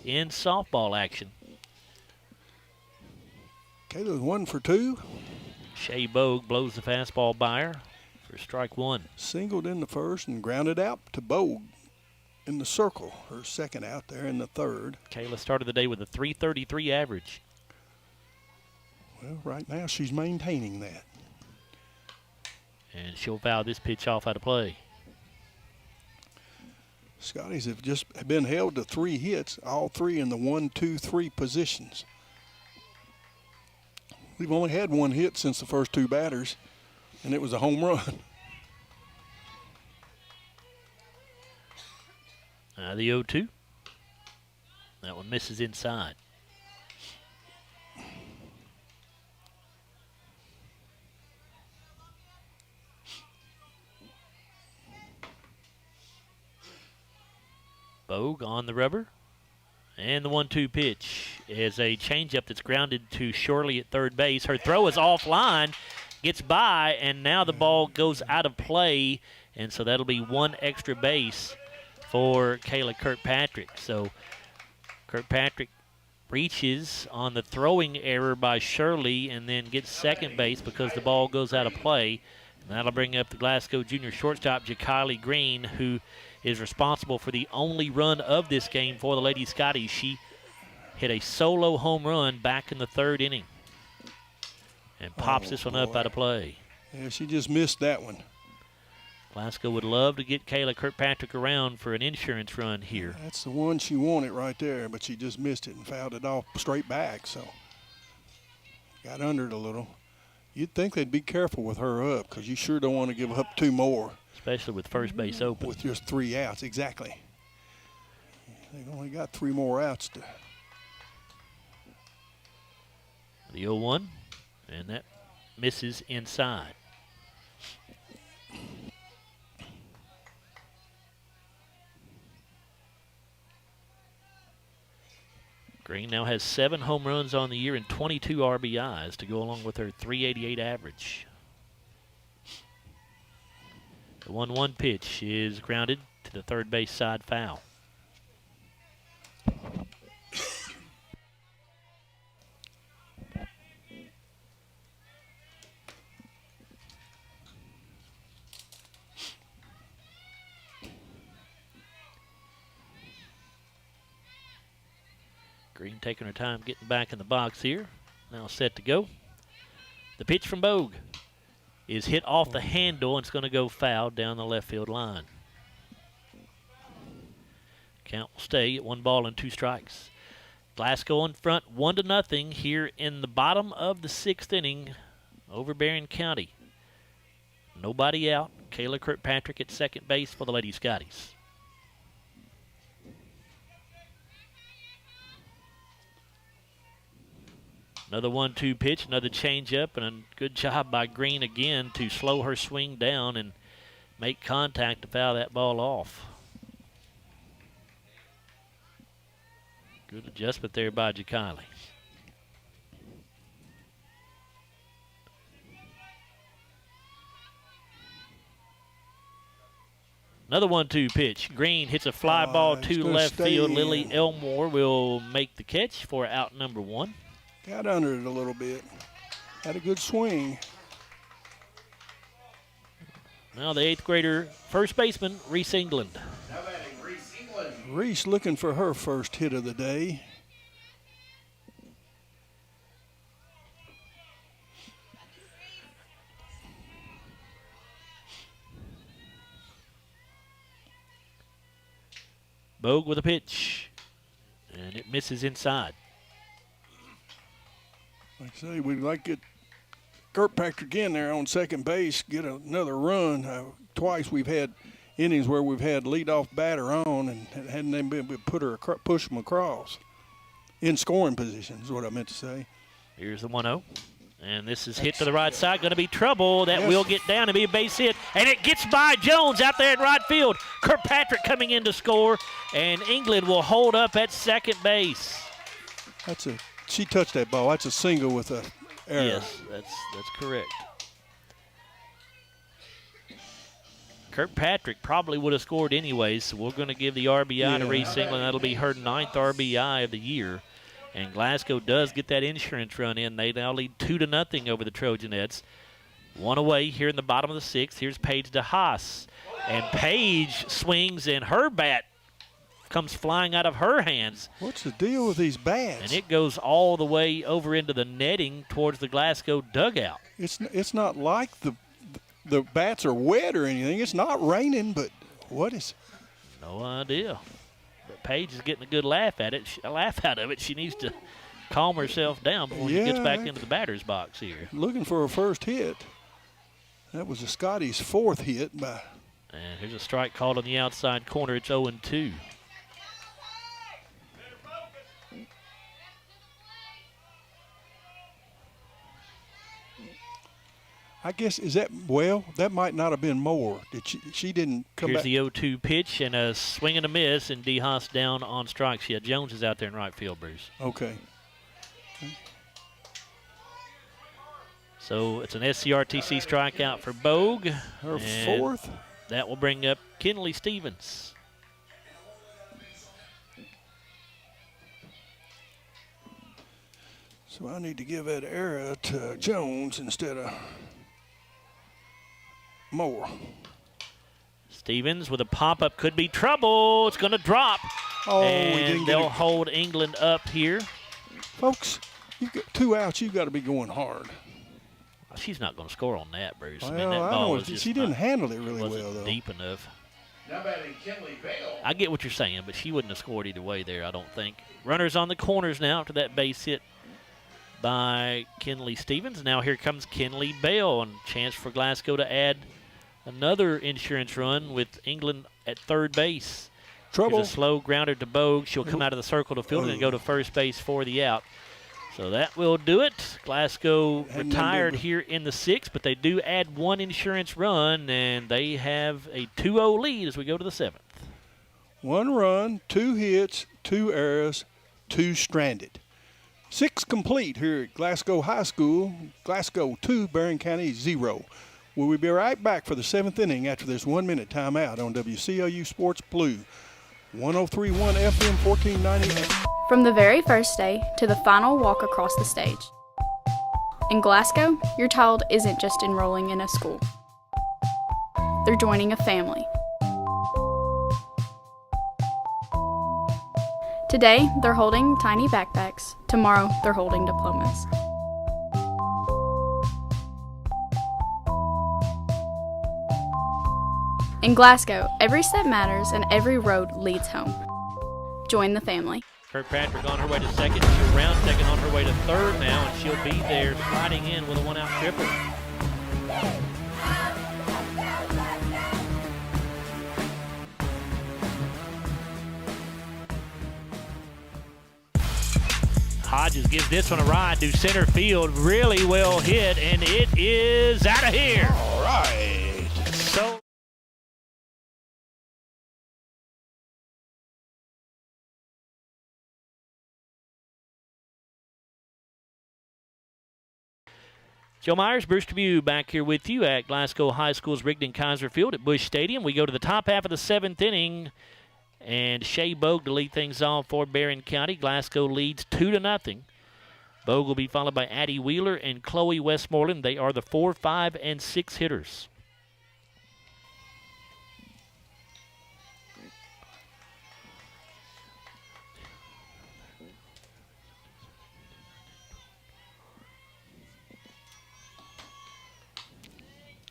in softball action. Kayla's 1 for 2. Shea Bogue blows the fastball by her for strike 1. Singled in the first and grounded out to Bogue in the circle. Her second out there in the third. Kayla started the day with a .333 average. Well, right now she's maintaining that. And she'll foul this pitch off out of play. Scotties have just been held to 3 hits, all 3 in the 1, 2, 3 positions. We've only had 1 hit since the first 2 batters, and it was a home run. The 0-2. That one misses inside. Bogue on the rubber. And the 1-2 pitch is a changeup that's grounded to Shirley at third base. Her throw is offline, gets by, and now the ball goes out of play, and so that'll be one extra base for Kayla Kirkpatrick. So Kirkpatrick reaches on the throwing error by Shirley and then gets second base because the ball goes out of play. And that'll bring up the Glasgow junior shortstop, Jakiley Green, who is responsible for the only run of this game for the Lady Scotties. She hit a solo home run back in the third inning and pops this one up out of play. Yeah, she just missed that one. Glasgow would love to get Kayla Kirkpatrick around for an insurance run here. That's the one she wanted right there, but she just missed it and fouled it off straight back, so got under it a little. You'd think they'd be careful with her up because you sure don't want to give up two more. Especially with first base open. With just 3 outs, exactly. They've only got 3 more outs. The 0-1, and that misses inside. Green now has 7 home runs on the year and 22 RBIs to go along with her .388 average. The 1-1 pitch is grounded to the third base side foul. Green taking her time getting back in the box here. Now set to go. The pitch from Bogue is hit off the handle, and it's going to go foul down the left field line. Count will stay at 1 ball and 2 strikes. Glasgow in front 1-0 here in the bottom of the 6th inning over Barren County. Nobody out. Kayla Kirkpatrick at second base for the Lady Scotties. Another 1-2 pitch, another changeup, and a good job by Green again to slow her swing down and make contact to foul that ball off. Good adjustment there by Jakiley. Another 1-2 pitch. Green hits a fly ball to left field. Lily Elmore will make the catch for out number 1. Got under it a little bit. Had a good swing. Now the 8th grader first baseman, Reese England. Now batting, Reese England. Reese looking for her first hit of the day. Bogue with a pitch, and it misses inside. Like I say, we'd like to get Kirkpatrick in there on second base, get another run. Twice we've had innings where we've had leadoff batter on and hadn't even been able to push them across. In scoring position is what I meant to say. Here's the 1-0. And this is hit to the right side. Going to be trouble. That will get down and be a base hit. And it gets by Jones out there in right field. Kirkpatrick coming in to score. And England will hold up at second base. She touched that ball. That's a single with a error. Yes, that's correct. Kirkpatrick probably would have scored anyways, so we're going to give the RBI to Reese England. That'll be her 9th RBI of the year. And Glasgow does get that insurance run in. They now lead 2-0 over the Trojanettes. 1 away here in the bottom of the 6th. Here's Paige DeHaas. And Paige swings, and her bat comes flying out of her hands. What's the deal with these bats? And it goes all the way over into the netting towards the Glasgow dugout. It's not like the bats are wet or anything. It's not raining, but what is it? No idea. But Paige is getting a good laugh out of it. She needs to calm herself down before she gets back into the batter's box here. Looking for her first hit. That was the Scotties' 4th hit. And here's a strike called on the outside corner. It's 0-2. I guess, that might not have been more. She didn't come back. Here's the 0-2 pitch and a swing and a miss, and DeHaas down on strikes. Yeah, Jones is out there in right field, Bruce. Okay. So it's an SCRTC strikeout for Bogue. Her fourth. That will bring up Kinley Stevens. So I need to give that error to Jones instead of Moore. Stevens with a pop-up could be trouble. It's going to drop. Oh, and they'll hold England up here. Folks, you got 2 outs. You've got to be going hard. She's not going to score on that, Bruce. Well, I mean, that ball was she didn't handle it really well, though. Deep enough. Now batting Kinley Bale. I get what you're saying, but she wouldn't have scored either way there, I don't think. Runners on the corners now after that base hit by Kinley Stevens. Now here comes Kinley Bale, and chance for Glasgow to add another insurance run with England at third base. Trouble. Here's a slow grounder to Bogue. She'll come out of the circle to field and go to first base for the out. So that will do it. Glasgow retired here in the 6th, but they do add 1 insurance run, and they have a 2-0 lead as we go to the 7th. 1 run, 2 hits, 2 errors, 2 stranded. 6 complete here at Glasgow High School. Glasgow 2, Barren County 0. We'll be right back for the 7th inning after this 1-minute timeout on WCLU Sports Blue. 103.1 FM 1490. From the very first day to the final walk across the stage. In Glasgow, your child isn't just enrolling in a school. They're joining a family. Today, they're holding tiny backpacks. Tomorrow, they're holding diplomas. In Glasgow, every step matters and every road leads home. Join the family. Kirkpatrick on her way to second. She'll round second on her way to third now, and she'll be there sliding in with a 1-out triple. Hodges gives this one a ride to center field. Really well hit, and it is out of here. All right. So. Joe Myers, Bruce Tribune back here with you at Glasgow High School's Rigdon Kaiser Field at Busch Stadium. We go to the top half of the 7th inning, and Shea Bogue to lead things off for Barren County. Glasgow leads 2-0. Bogue will be followed by Addie Wheeler and Chloe Westmoreland. They are the 4, 5, and 6 hitters.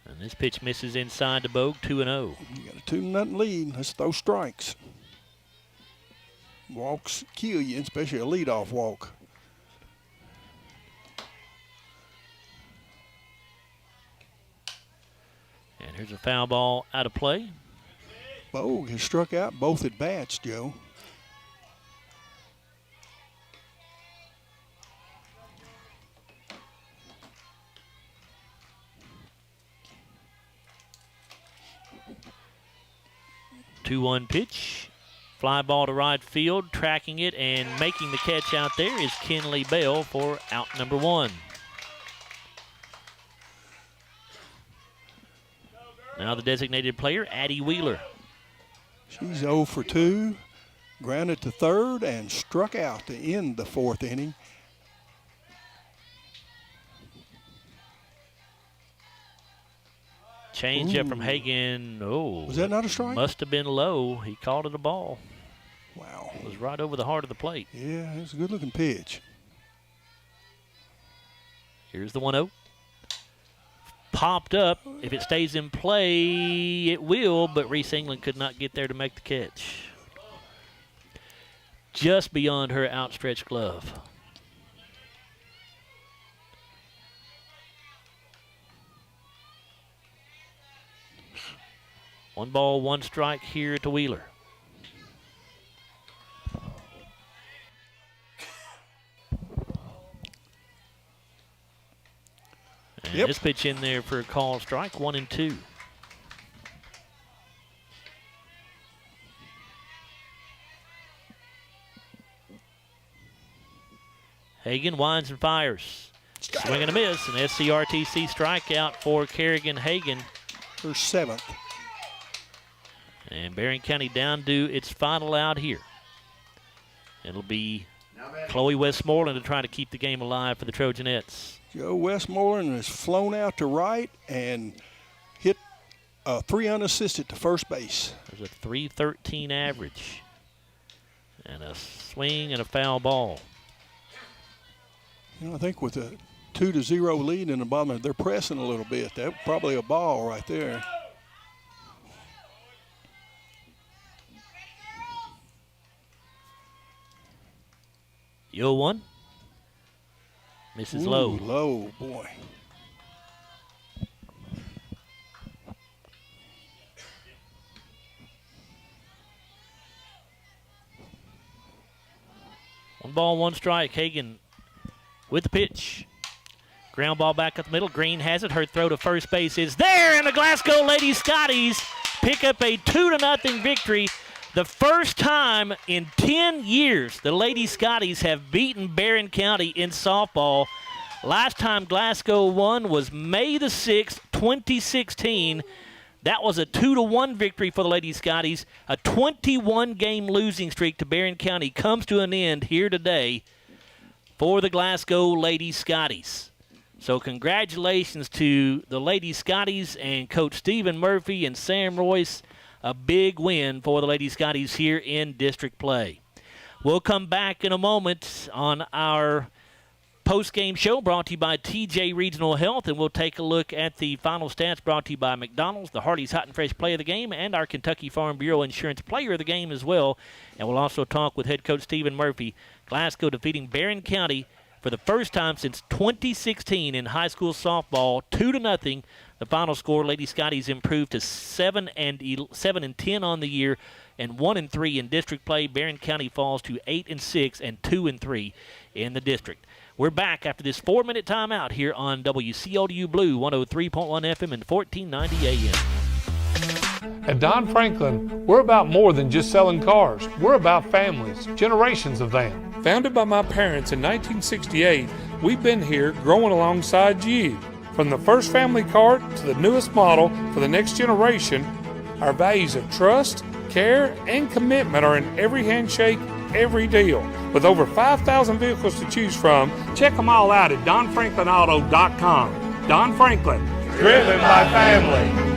And this pitch misses inside to Bogue, 2-0. You got a 2-0 lead. Let's throw strikes. Walks kill you, especially a leadoff walk. And here's a foul ball out of play. Bogue has struck out both at bats, Joe. Two-one pitch. Fly ball to right field. Tracking it and making the catch out there is Kinley Bale for out number 1. Now the designated player, Addie Wheeler. She's 0 for 2. Grounded to third and struck out to end the 4th inning. Change up from Hagan. Oh. Was that not a strike? Must have been low. He called it a ball. Wow. It was right over the heart of the plate. Yeah, it's a good-looking pitch. Here's the 1-0. Popped up. If it stays in play, it will, but Reese England could not get there to make the catch. Just beyond her outstretched glove. One ball, one strike here to Wheeler. And this pitch in there for a call strike, 1-2. Hagan winds and fires. Swing and a miss, an SCRTC strikeout for Kerrigan Hagan. Her 7th. And Barren County down to its final out here. It'll be Chloe Westmoreland to try to keep the game alive for the Trojanettes. Joe Westmoreland has flown out to right and hit 3 unassisted to first base. There's a .313 average. And a swing and a foul ball. I think with a 2-0 lead in the bottom, they're pressing a little bit. That's probably a ball right there. Yo one. Misses low. Low, boy. One ball, one strike. Hagan with the pitch. Ground ball back up the middle. Green has it. Her throw to first base is there, and the Glasgow Lady Scotties pick up a 2-0 victory. The first time in 10 years the Lady Scotties have beaten Barren County in softball. Last time Glasgow won was May the 6th, 2016. That was a 2-1 victory for the Lady Scotties. A 21-game losing streak to Barren County comes to an end here today for the Glasgow Lady Scotties. So congratulations to the Lady Scotties and Coach Stephen Murphy and Sam Royce. A big win for the Lady Scotties here in district play. We'll come back in a moment on our post-game show brought to you by TJ Regional Health, and we'll take a look at the final stats brought to you by McDonald's, the Hardee's Hot and Fresh Play of the Game, and our Kentucky Farm Bureau Insurance Player of the Game as well. And we'll also talk with head coach Stephen Murphy. Glasgow defeating Barren County for the first time since 2016 in high school softball, 2-0. The final score, Lady Scotties improved to 7-10 on the year and 1-3 in district play. Barren County falls to 8-6 and 2-3 in the district. We're back after this 4-minute timeout here on WCODU Blue 103.1 FM and 1490 AM. At Don Franklin, we're about more than just selling cars. We're about families, generations of them. Founded by my parents in 1968, we've been here growing alongside you. From the first family car to the newest model for the next generation, our values of trust, care, and commitment are in every handshake, every deal. With over 5,000 vehicles to choose from, check them all out at DonFranklinAuto.com. Don Franklin, driven by family.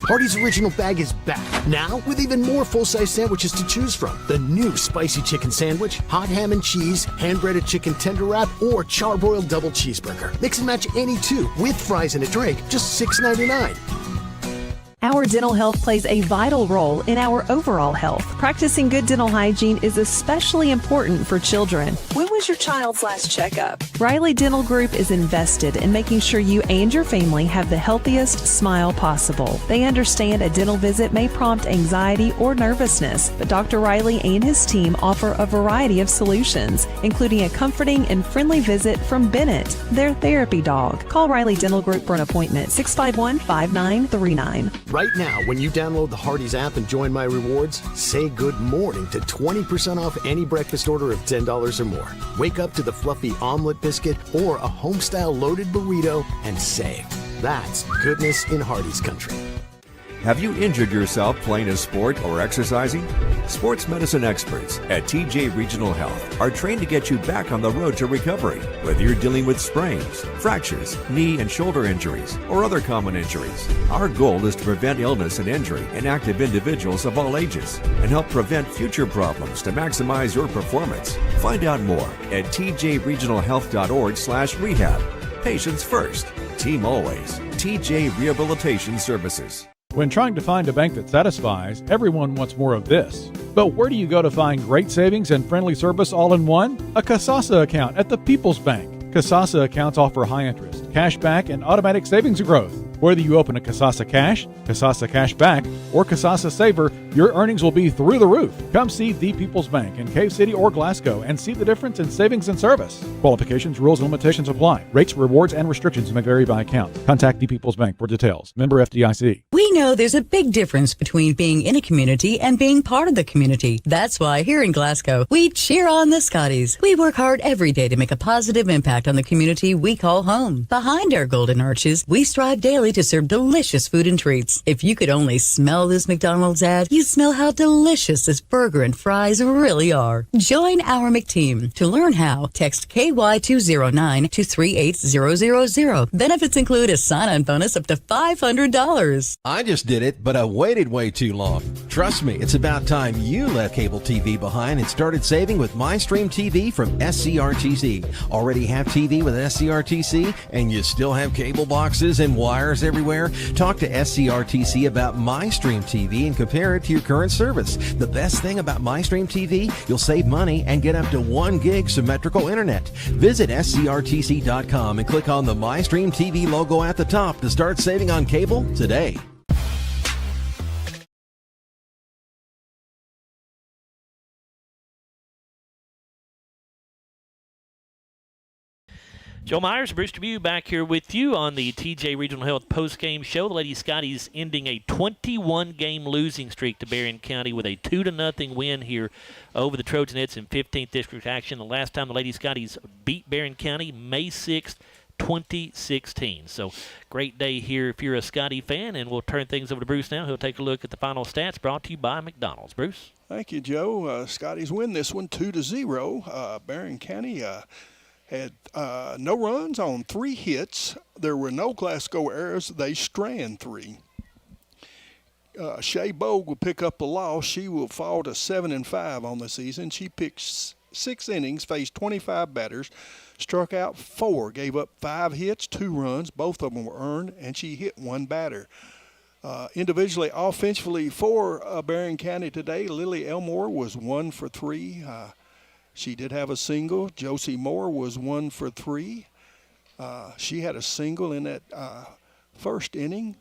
Hardee's Original Bag is back, now with even more full-size sandwiches to choose from. The new Spicy Chicken Sandwich, Hot Ham and Cheese, Hand-Breaded Chicken Tender Wrap, or Charbroiled Double Cheeseburger. Mix and match any two, with fries and a drink, just $6.99. Our dental health plays a vital role in our overall health. Practicing good dental hygiene is especially important for children. When was your child's last checkup? Riley Dental Group is invested in making sure you and your family have the healthiest smile possible. They understand a dental visit may prompt anxiety or nervousness, but Dr. Riley and his team offer a variety of solutions, including a comforting and friendly visit from Bennett, their therapy dog. Call Riley Dental Group for an appointment, 651-5939. Right now, when you download the Hardee's app and join My Rewards, say good morning to 20% off any breakfast order of $10 or more. Wake up to the fluffy omelet biscuit or a home-style loaded burrito and save. That's goodness in Hardee's country. Have you injured yourself playing a sport or exercising? Sports medicine experts at TJ Regional Health are trained to get you back on the road to recovery, whether you're dealing with sprains, fractures, knee and shoulder injuries, or other common injuries. Our goal is to prevent illness and injury in active individuals of all ages and help prevent future problems to maximize your performance. Find out more at tjregionalhealth.org/rehab. Patients first, team always. TJ Rehabilitation Services. When trying to find a bank that satisfies, everyone wants more of this. But where do you go to find great savings and friendly service all in one? A Kasasa account at the People's Bank. Kasasa accounts offer high interest, cash back, and automatic savings growth. Whether you open a Kasasa Cash, Kasasa Cash Back, or Kasasa Saver, your earnings will be through the roof. Come see The People's Bank in Cave City or Glasgow and see the difference in savings and service. Qualifications, rules, and limitations apply. Rates, rewards, and restrictions may vary by account. Contact The People's Bank for details. Member FDIC. We know there's a big difference between being in a community and being part of the community. That's why here in Glasgow, we cheer on the Scotties. We work hard every day to make a positive impact on the community we call home. Behind our golden arches, we strive daily to serve delicious food and treats. If you could only smell this McDonald's ad, you'd smell how delicious this burger and fries really are. Join our McTeam. To learn how, text KY209 to 38000. Benefits include a sign-on bonus up to $500. I just did it, but I waited way too long. Trust me, it's about time you left cable TV behind and started saving with MyStream TV from SCRTC. Already have TV with SCRTC and you still have cable boxes and wires everywhere? Talk to SCRTC about MyStream TV and compare it to your current service. The best thing about MyStream TV, you'll save money and get up to 1 gig symmetrical internet. Visit scrtc.com and click on the MyStream TV logo at the top to start saving on cable today. Joe Myers, Bruce Dubuque back here with you on the TJ Regional Health postgame show. The Lady Scotties ending a 21-game losing streak to Barren County with a 2-0 win here over the Trojanettes in 15th District action. The last time the Lady Scotties beat Barren County, May 6th, 2016. So great day here if you're a Scotty fan, and we'll turn things over to Bruce now. He'll take a look at the final stats brought to you by McDonald's. Bruce? Thank you, Joe. Scotties win this one 2-0. Barren County had no runs on 3 hits. There were no Glasgow errors. They strand 3. Shay Bogue will pick up the loss. She will fall to 7-5 on the season. She picked 6 innings, faced 25 batters, struck out 4, gave up 5 hits, 2 runs. Both of them were earned, and she hit 1 batter. Individually, offensively for Barren County today, Lily Elmore was 1 for 3. She did have a single. Josie Moore was 1 for 3. She had a single in that first inning.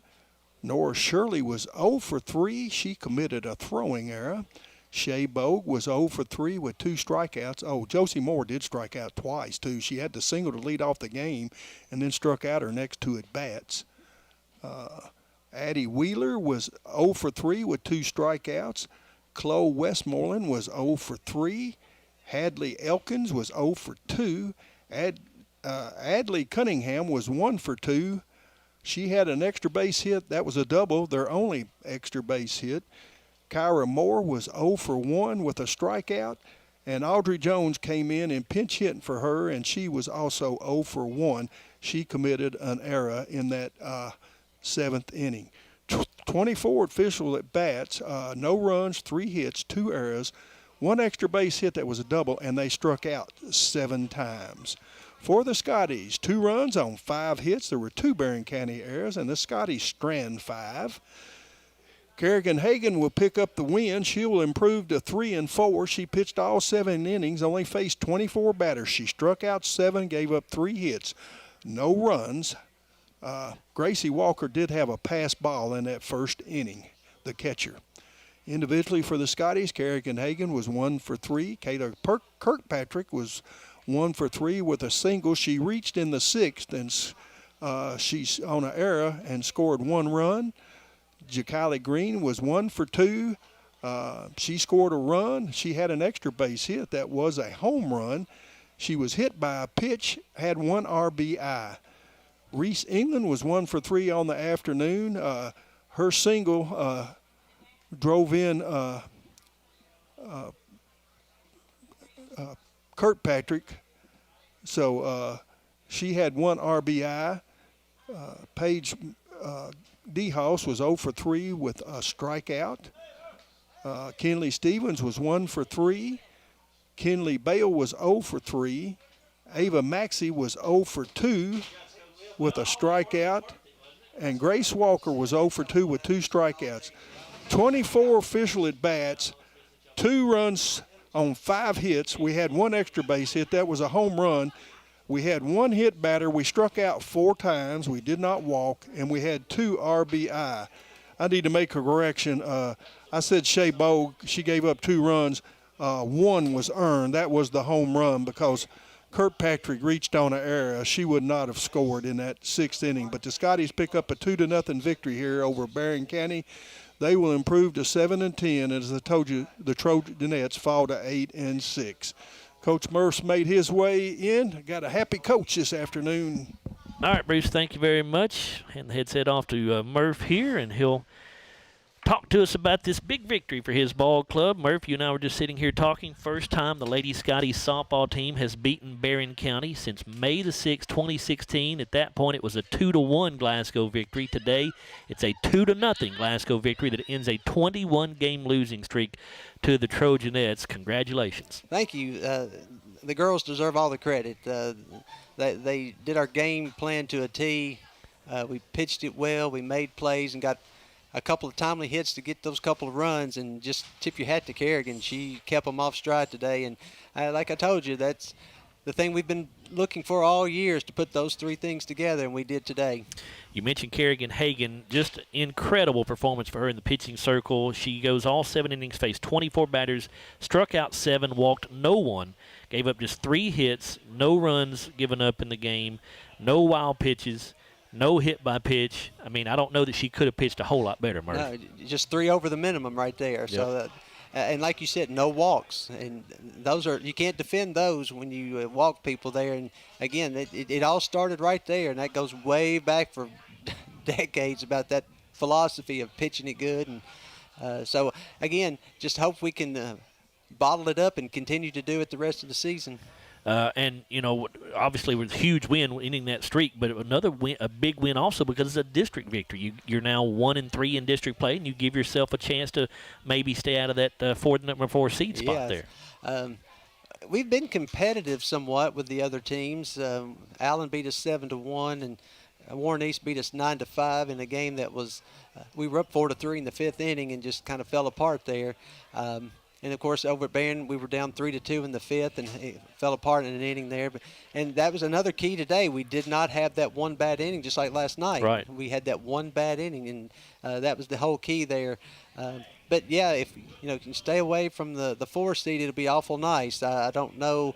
Nora Shirley was 0 for 3. She committed a throwing error. Shay Bogue was 0 for 3 with 2 strikeouts. Oh, Josie Moore did strike out twice, too. She had the single to lead off the game and then struck out her next 2 at-bats. Addie Wheeler was 0 for 3 with 2 strikeouts. Chloe Westmoreland was 0 for 3. Hadley Elkins was 0 for 2. Adley Cunningham was 1 for 2. She had an extra base hit. That was a double, their only extra base hit. Kyra Moore was 0 for 1 with a strikeout. And Audrey Jones came in and pinch hitting for her, and she was also 0 for 1. She committed an error in that 7th inning. 24 official at bats, no runs, 3 hits, 2 errors. 1 extra base hit that was a double, and they struck out 7 times. For the Scotties, 2 runs on 5 hits. There were 2 Barren County errors, and the Scotties strand 5. Kerrigan Hagan will pick up the win. She will improve to 3-4. She pitched all 7 innings, only faced 24 batters. She struck out 7, gave up 3 hits, no runs. Gracie Walker did have a pass ball in that first inning, the catcher. Individually for the Scotties, Kerrigan Hagan was 1 for 3. Kayla Kirkpatrick was 1 for 3 with a single. She reached in the 6th, and she's on an error and scored 1 run. Jakali Green was 1 for 2. She scored a run. She had an extra base hit. That was a home run. She was hit by a pitch, had 1 RBI. Reese England was 1 for 3 on the afternoon. Her single drove in Kirkpatrick, so she had 1 RBI. Paige DeHaas was 0 for 3 with a strikeout. Kenley Stevens was 1 for 3. Kenley Bale was 0 for 3. Ava Maxey was 0 for 2 with a strikeout. And Grace Walker was 0 for 2 with 2 strikeouts. 24 official at-bats, 2 runs on 5 hits. We had 1 extra base hit. That was a home run. We had one hit batter. We struck out 4 times. We did not walk, and we had 2 RBI. I need to make a correction. I said Shea Bogue, she gave up 2 runs. 1 was earned. That was the home run because Kirkpatrick reached on an error. She would not have scored in that 6th inning. But the Scotties pick up a 2-0 victory here over Barren County. They will improve to 7-10, as I told you, the Trojanettes fall to 8-6. Coach Murph's made his way in. Got a happy coach this afternoon. All right, Bruce, thank you very much. Hand the headset off to Murph here, and he'll talk to us about this big victory for his ball club. Murph, you and I were just sitting here talking. First time the Lady Scotties softball team has beaten Barren County since May the 6th, 2016. At that point, it was a 2-1 Glasgow victory. Today, it's a 2-0 Glasgow victory that ends a 21-game losing streak to the Trojanettes. Congratulations. Thank you. The girls deserve all the credit. They did our game plan to a T. We pitched it well. We made plays and got a couple of timely hits to get those couple of runs, and just tip your hat to Kerrigan. She kept them off stride today, and like I told you, that's the thing we've been looking for all year, is to put those 3 things together, and we did today. You mentioned Kerrigan Hagan, just incredible performance for her in the pitching circle. She goes all 7 innings, faced 24 batters, struck out 7, walked no one, gave up just 3 hits, no runs given up in the game, no wild pitches, no hit by pitch. I mean, I don't know that she could have pitched a whole lot better, Murph. No, just 3 over the minimum right there. Yep. So, and like you said, no walks, and those are, you can't defend those when you walk people there. And again, it all started right there, and that goes way back for decades about that philosophy of pitching it good. And so again, just hope we can bottle it up and continue to do it the rest of the season. And, you know, obviously it was a huge win ending that streak, but another win, a big win also because it's a district victory. You're now 1-3 in district play, and you give yourself a chance to maybe stay out of that number 4 seed spot there. We've been competitive somewhat with the other teams. Allen beat us 7-1, and Warren East beat us 9-5 in a game that was we were up 4-3 in the 5th inning and just kind of fell apart there. And, of course, over at Barren, we were down 3-2 in the 5th, and it fell apart in an inning there. And that was another key today. We did not have that one bad inning, just like last night. Right. We had that one bad inning, and that was the whole key there. But, yeah, if you can stay away from the 4 seed, it'll be awful nice. I don't know.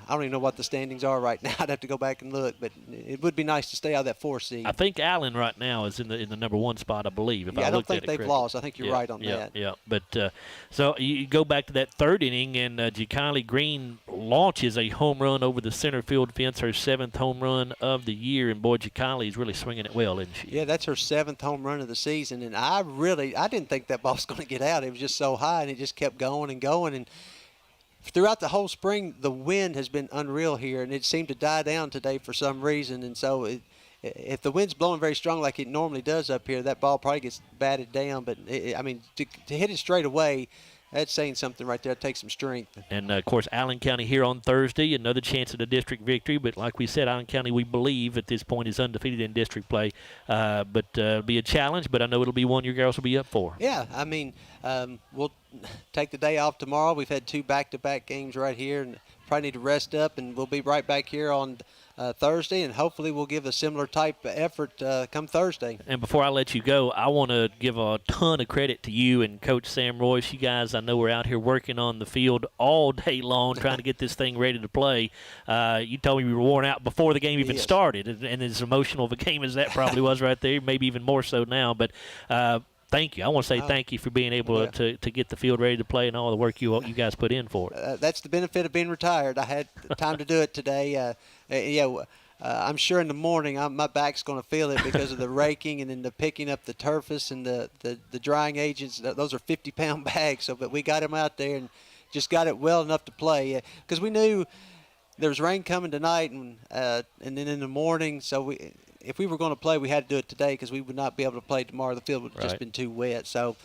I don't even know what the standings are right now. I'd have to go back and look, but it would be nice to stay out of that 4 seed. I think Allen right now is in the number 1 spot, I believe. I don't think they've lost. I think you're right on that. Yeah, but so you go back to that 3rd inning, and Jakali Green launches a home run over the center field fence, her 7th home run of the year, and boy, Jakali is really swinging it well, isn't she? Yeah, that's her 7th home run of the season, and I didn't think that ball was going to get out. It was just so high, and it just kept going and going, and throughout the whole spring, the wind has been unreal here, and it seemed to die down today for some reason. And so if the wind's blowing very strong like it normally does up here, that ball probably gets batted down. But, to hit it straight away, that's saying something right there. It takes some strength. And, of course, Allen County here on Thursday, another chance at a district victory. But like we said, Allen County, we believe at this point, is undefeated in district play. But it'll be a challenge, but I know it'll be one your girls will be up for. Yeah, we'll take the day off tomorrow. We've had 2 back-to-back games right here, and probably need to rest up, and we'll be right back here on Thursday, and hopefully we'll give a similar type of effort come Thursday. And before I let you go, I want to give a ton of credit to you and Coach Sam Royce. You guys, I know, we're out here working on the field all day long trying to get this thing ready to play. You told me we were worn out before the game even started, and as emotional of a game as that probably was right there, maybe even more so now. But thank you. I want to say thank you for being able to get the field ready to play and all the work you guys put in for it. That's the benefit of being retired. I had time to do it today. I'm sure in the morning my back's going to feel it because of the raking and then the picking up the turfus and the drying agents. Those are 50-pound bags. But we got them out there and just got it well enough to play because we knew there was rain coming tonight and then in the morning. So if we were going to play, we had to do it today because we would not be able to play tomorrow. The field would have just been too wet. So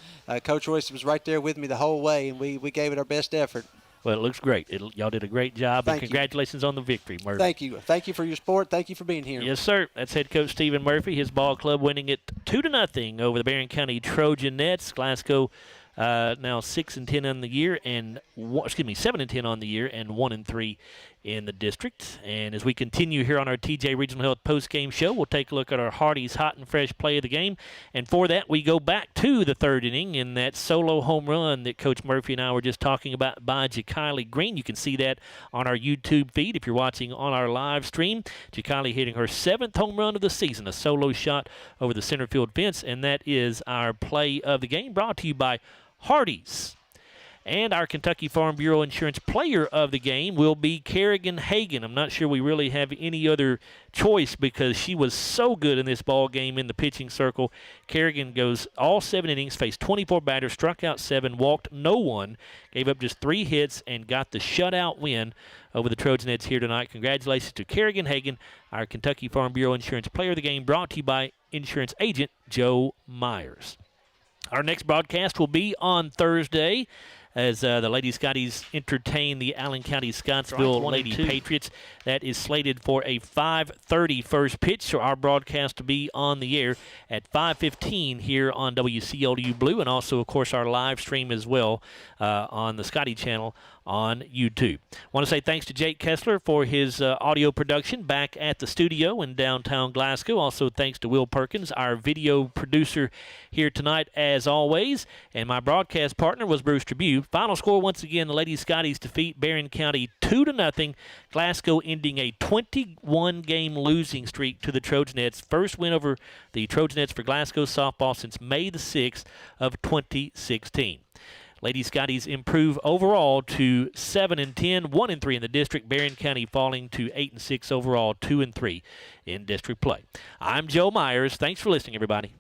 Coach Royce was right there with me the whole way, and we gave it our best effort. Well, it looks great. Y'all did a great job, and congratulations on the victory, Murphy. Thank you. Thank you for your support. Thank you for being here. Yes, sir. That's head coach Stephen Murphy. His ball club winning it 2-0 over the Barren County Trojanettes. Glasgow now 6-10 on the year, and 7-10 on the year, and 1-3 in the district. And as we continue here on our TJ Regional Health post-game show, we'll take a look at our Hardy's Hot and Fresh play of the game. And for that, we go back to the third inning in that solo home run that Coach Murphy and I were just talking about by Jakiley Green. You can see that on our YouTube feed if you're watching on our live stream. Jakiley hitting her 7th home run of the season, a solo shot over the center field fence. And that is our play of the game, brought to you by Hardy's. And our Kentucky Farm Bureau Insurance player of the game will be Kerrigan Hagan. I'm not sure we really have any other choice because she was so good in this ball game in the pitching circle. Kerrigan goes all 7 innings, faced 24 batters, struck out 7, walked no one, gave up just 3 hits, and got the shutout win over the Trojanettes here tonight. Congratulations to Kerrigan Hagan, our Kentucky Farm Bureau Insurance player of the game, brought to you by insurance agent Joe Myers. Our next broadcast will be on Thursday as the Lady Scotties entertain the Allen County Scottsville Lady Patriots. That is slated for a 5:30 first pitch, so our broadcast to be on the air at 5:15 here on WCLU Blue, and also, of course, our live stream as well on the Scotty channel on YouTube. I want to say thanks to Jake Kessler for his audio production back at the studio in downtown Glasgow. Also, thanks to Will Perkins, our video producer here tonight, as always. And my broadcast partner was Bruce Tribune. Final score, once again, the Lady Scotties defeat Barren County 2-0. Glasgow ending a 21-game losing streak to the Trojanettes. First win over the Trojanettes for Glasgow softball since May the 6th of 2016. Lady Scotties improve overall to 7-10, 1-3 in the district. Barren County falling to 8-6 overall, 2-3 in district play. I'm Joe Myers. Thanks for listening, everybody.